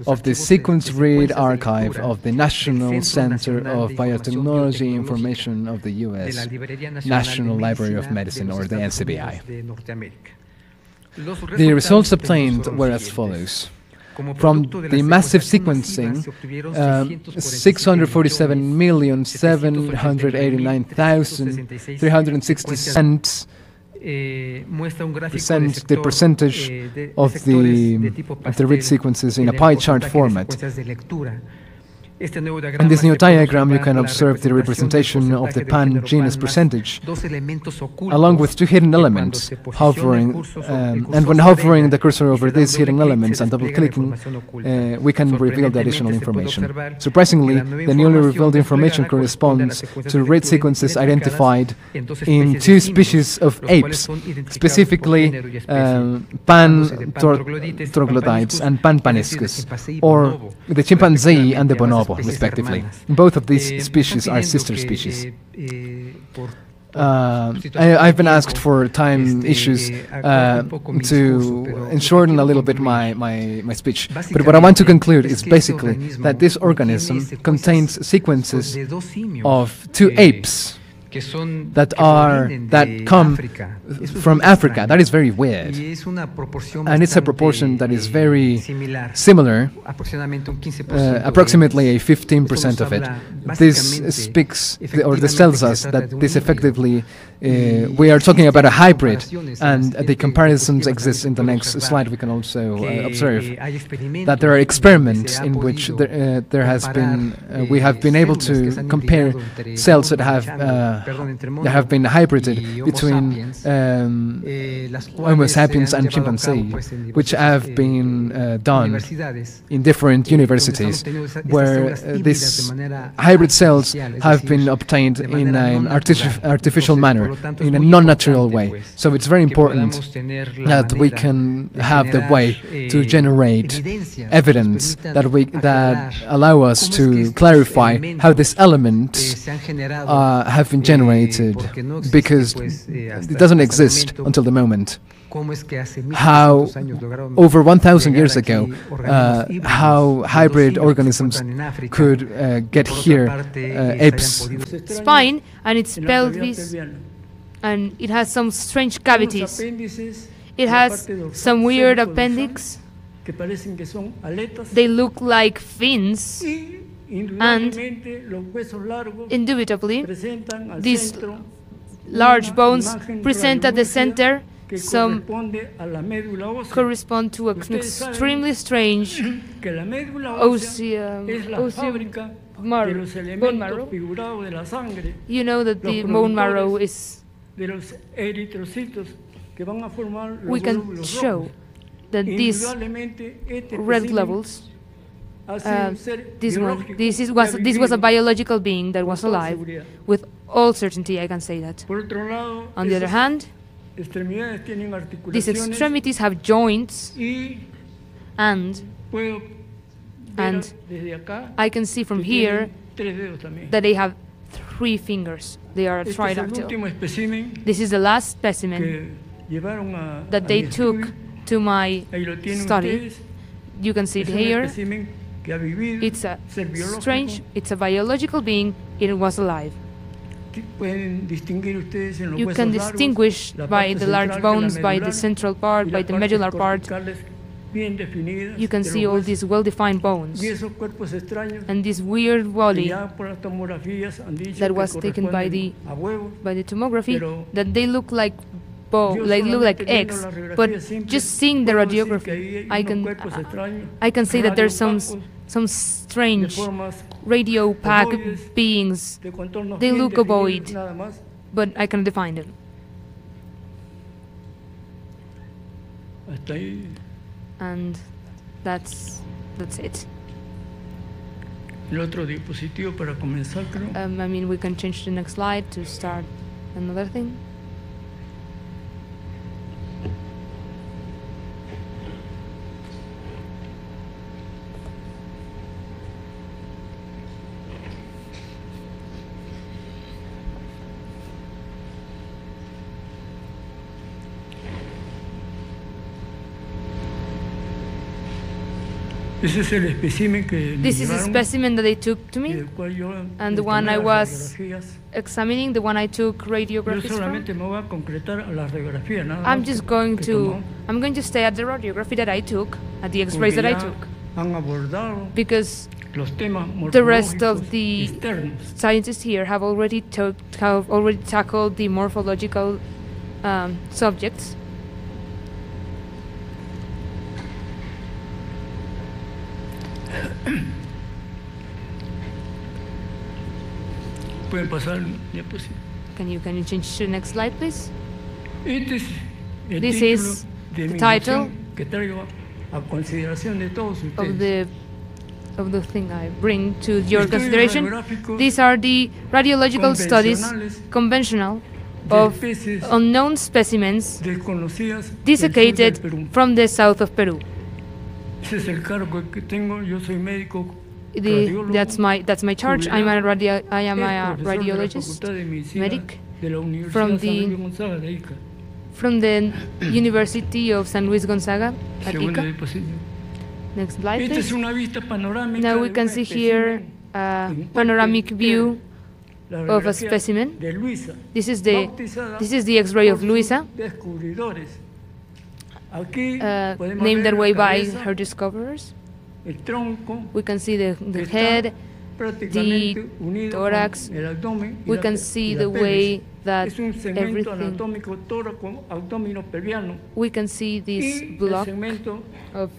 of the Sequence Read Archive of the National Center of Biotechnology Information of the U.S. National Library of Medicine, or the NCBI. The results obtained were as follows. From the massive sequencing, 647,789,360 present the percentage of the read sequences in a pie chart format. In this new diagram, you can observe the representation of the pan-genus percentage, along with two hidden elements, hovering, and when hovering the cursor over these hidden elements and double-clicking, we can reveal the additional information. Surprisingly, the newly revealed information corresponds to read sequences identified in two species of apes, specifically pan-troglodytes and pan-paniscus, or the chimpanzee and the bonobo, respectively. Both of these species are sister species. I've been asked for time issues to shorten a little bit my speech, but what I want to conclude is basically that this organism contains sequences of two apes that come from Africa. That is very weird, and it's a proportion that is very similar, approximately a 15% of it. This speaks, or this tells us that this effectively we are talking about a hybrid, and the comparisons exist. In the next slide we can also observe that there are experiments in which there has been we have been able to compare cells that have been hybrided between Homo sapiens and chimpanzee, which have been done in different universities, where these hybrid cells have been obtained in an artificial manner. nature, in a non-natural way. So it's very important that we can have the way to generate evidence that allow us to clarify how these elements have been generated, because it doesn't exist until the moment. How over 1,000 years ago, how hybrid organisms could get here, apes. Spine and its pelvis, and it has some strange cavities. It has some weird appendix. They look like fins, and indubitably these large bones present at the center some correspond to an extremely strange bone marrow. You know that the bone marrow is... We can show that these red globbles, this was a biological being that was alive. With all certainty, I can say that. On the other hand, these extremities have joints, and I can see from here that they have 3 fingers. They are a tridactyl. This is the last specimen that they took to my study. You can see it here. It's a strange, it's a biological being, it was alive. You can distinguish by the large bones, by the central part, by the medullary part. You can see all these well-defined bones. And this weird body that was taken by the tomography, that they look like eggs, but just seeing the radiography, I can say that there's some strange radio pack beings. They look ovoid, but I can define them. And that's it. I mean, we can change the next slide to start another thing. This is a specimen that they took to me, and the one I was examining, the one I took radiographies from. I'm going to stay at the radiography that I took, at the X-rays that I took, because the rest of the scientists here have already tackled the morphological subjects. Can you change to the next slide, please? This is the title of the thing I bring to your consideration. These are the radiological studies, conventional, of unknown specimens desiccated from the south of Peru. That's my charge. I am a radiologist, medic from the University of San Luis Gonzaga at Ica. Next slide, please. Now we can see here a panoramic view of a specimen. This is the X-ray of Luisa, named that way by her discoverers. We can see the head, the thorax. We can see the way that everything. We can see this block of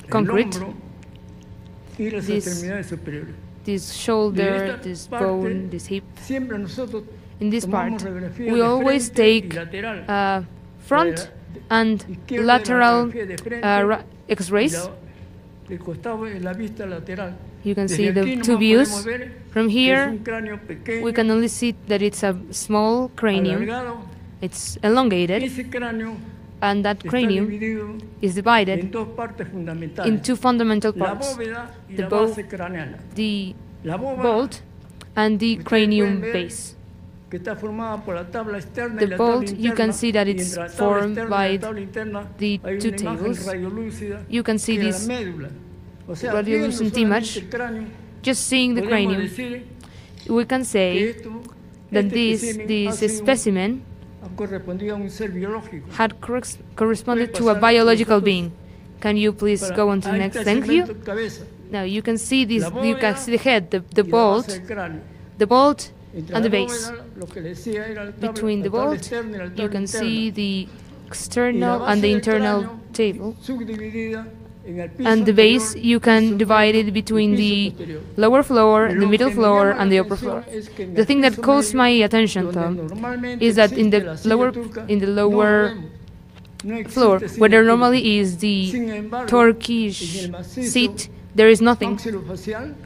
concrete, this shoulder, this bone, this hip. In this part, we always take front and lateral X-rays. You can see the two views. From here, we can only see that it's a small cranium. It's elongated, and that cranium is divided in two fundamental parts, the bolt and the cranium base. The bolt, you can see that it's formed by the two tables. You can see this radiolucent image. Just seeing the cranium, we can say that this specimen had corresponded to a biological being. Can you please go on to the next? Thank you. Now you can see this. You can see the head, the bolt and the base. Between the bolt, you can see the external and the internal table. And the base, you can divide it between the lower floor, the middle floor, and the upper floor. The thing that calls my attention, though, is that in the lower floor, where there normally is the Turkish seat, there is nothing.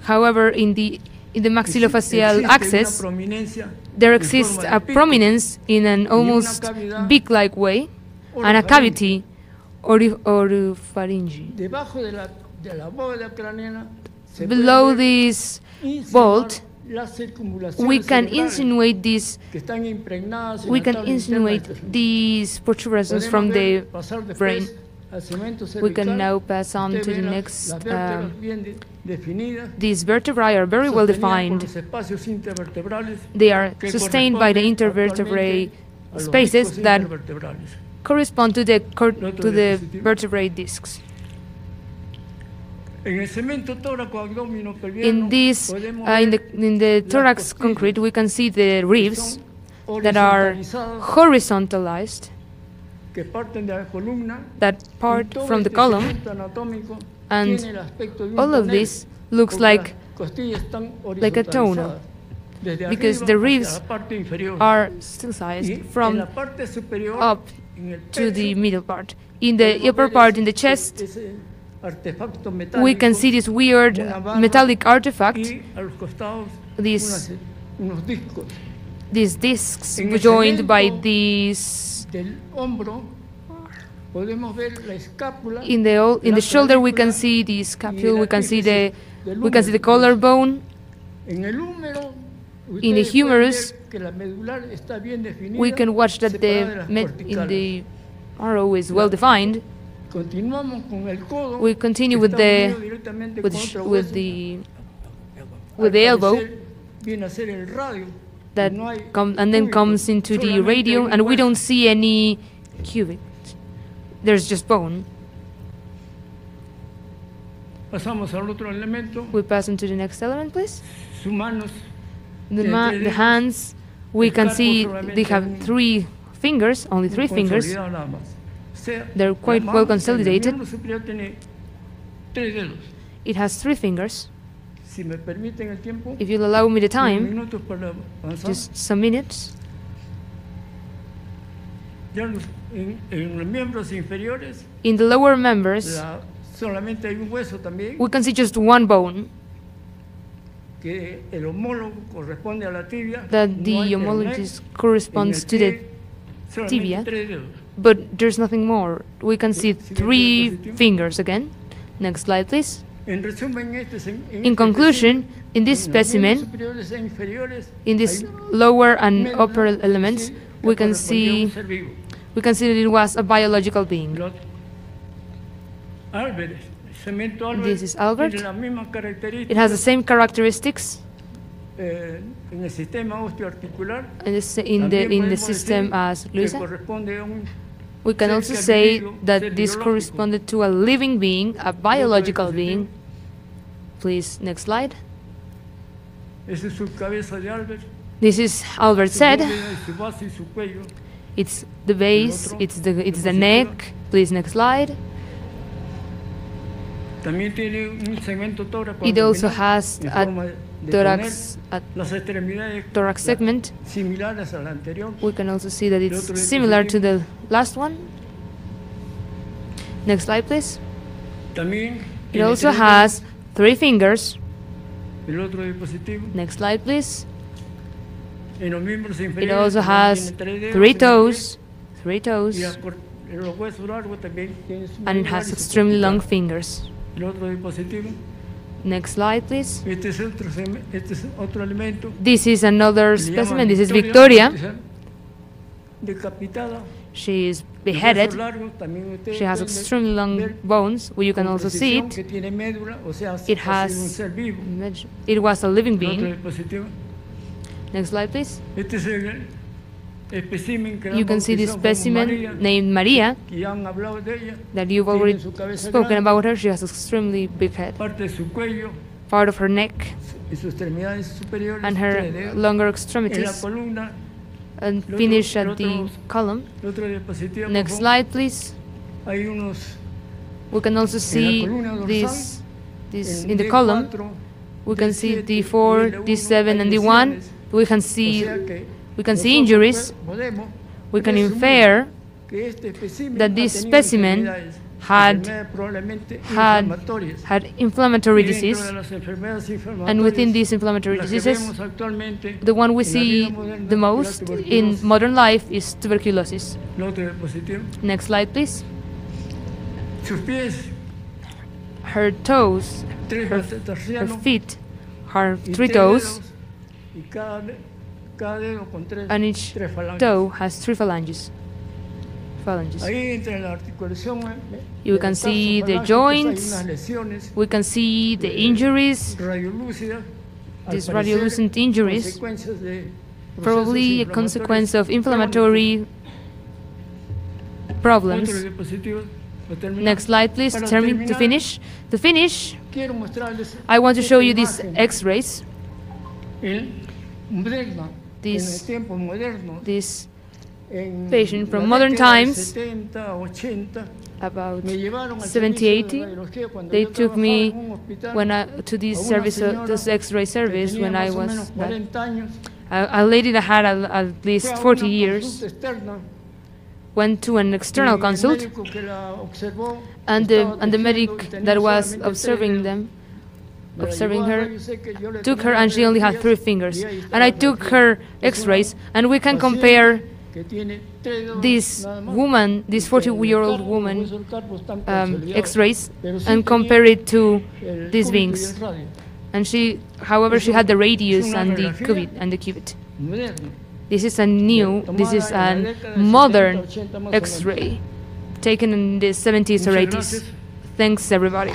However, in the maxillofacial axis, there exists a prominence in an almost beak-like way, and a cavity oropharyngeal. Below this bolt, we can insinuate these protuberances from the brain. We can now pass on to the next. These vertebrae are very well defined. They are sustained by the intervertebrate spaces that correspond to the vertebrate discs. In the thorax concrete, we can see the ribs that are horizontalized, that part from the column, and all of this looks like a toner, because the ribs are still sized from up to the middle part. In the upper part, in the chest, we can see this weird metallic artifact, these discs joined by these. In the shoulder, we can see the scapula. We can see the collarbone. In the humerus, we can watch that the arrow is well defined. We continue with the elbow, and then comes into the radium, and we don't see any cubic. There's just bone. We pass on to the next element, please. The hands, we can see they have 3 fingers, only 3 fingers. They're quite well consolidated. It has 3 fingers. If you'll allow me the time, just some minutes. In the lower members, we can see just 1 bone. That the homologous corresponds to the tibia, but there's nothing more. We can see 3 fingers again. Next slide, please. In conclusion, in this specimen, in these lower and upper elements, we can see that it was a biological being. This is Albert. It has the same characteristics in the system as Luisa. We can also say that this corresponded to a living being, a biological being. Please, next slide. This is Albert's head. It's the base, it's the neck. Please, next slide. It also has a thorax segment. We can also see that it's similar to the last one. Next slide, please. It also has 3 fingers. Next slide, please. It also has three toes, and it has extremely long fingers. Next slide, please. This is another specimen. This is Victoria. She is beheaded. She has extremely long bones. Well, you can also see it. It was a living being. Next slide, please. You can see this specimen named Maria, that you've already spoken about her. She has extremely big head. Part of her neck and her longer extremities, and finish at the column. Next slide, please. We can also see this in the column. We can see D4, D7, and D1. We can see injuries. We can infer that this specimen had inflammatory disease, and within these inflammatory diseases, the one we see the most in modern life is tuberculosis. Next slide, please. Her toes, her feet, are three toes, and each toe has three phalanges. You can see the joints, we can see the injuries, these radiolucent injuries, probably a consequence of inflammatory problems. Next slide, please. To finish, I want to show you these X-rays. This patient from modern times, about 70, 80, they took me to this X-ray service when I was a lady that had at least 40 years, went to an external consult, and the medic that was observing her, took her, and she only had 3 fingers. And I took her X-rays, and we can compare this woman, this 40-year-old woman, X-rays, and compare it to these beings. And however, she had the radius and the cubit. This is a modern X-ray taken in the 70s or 80s. Thanks, everybody.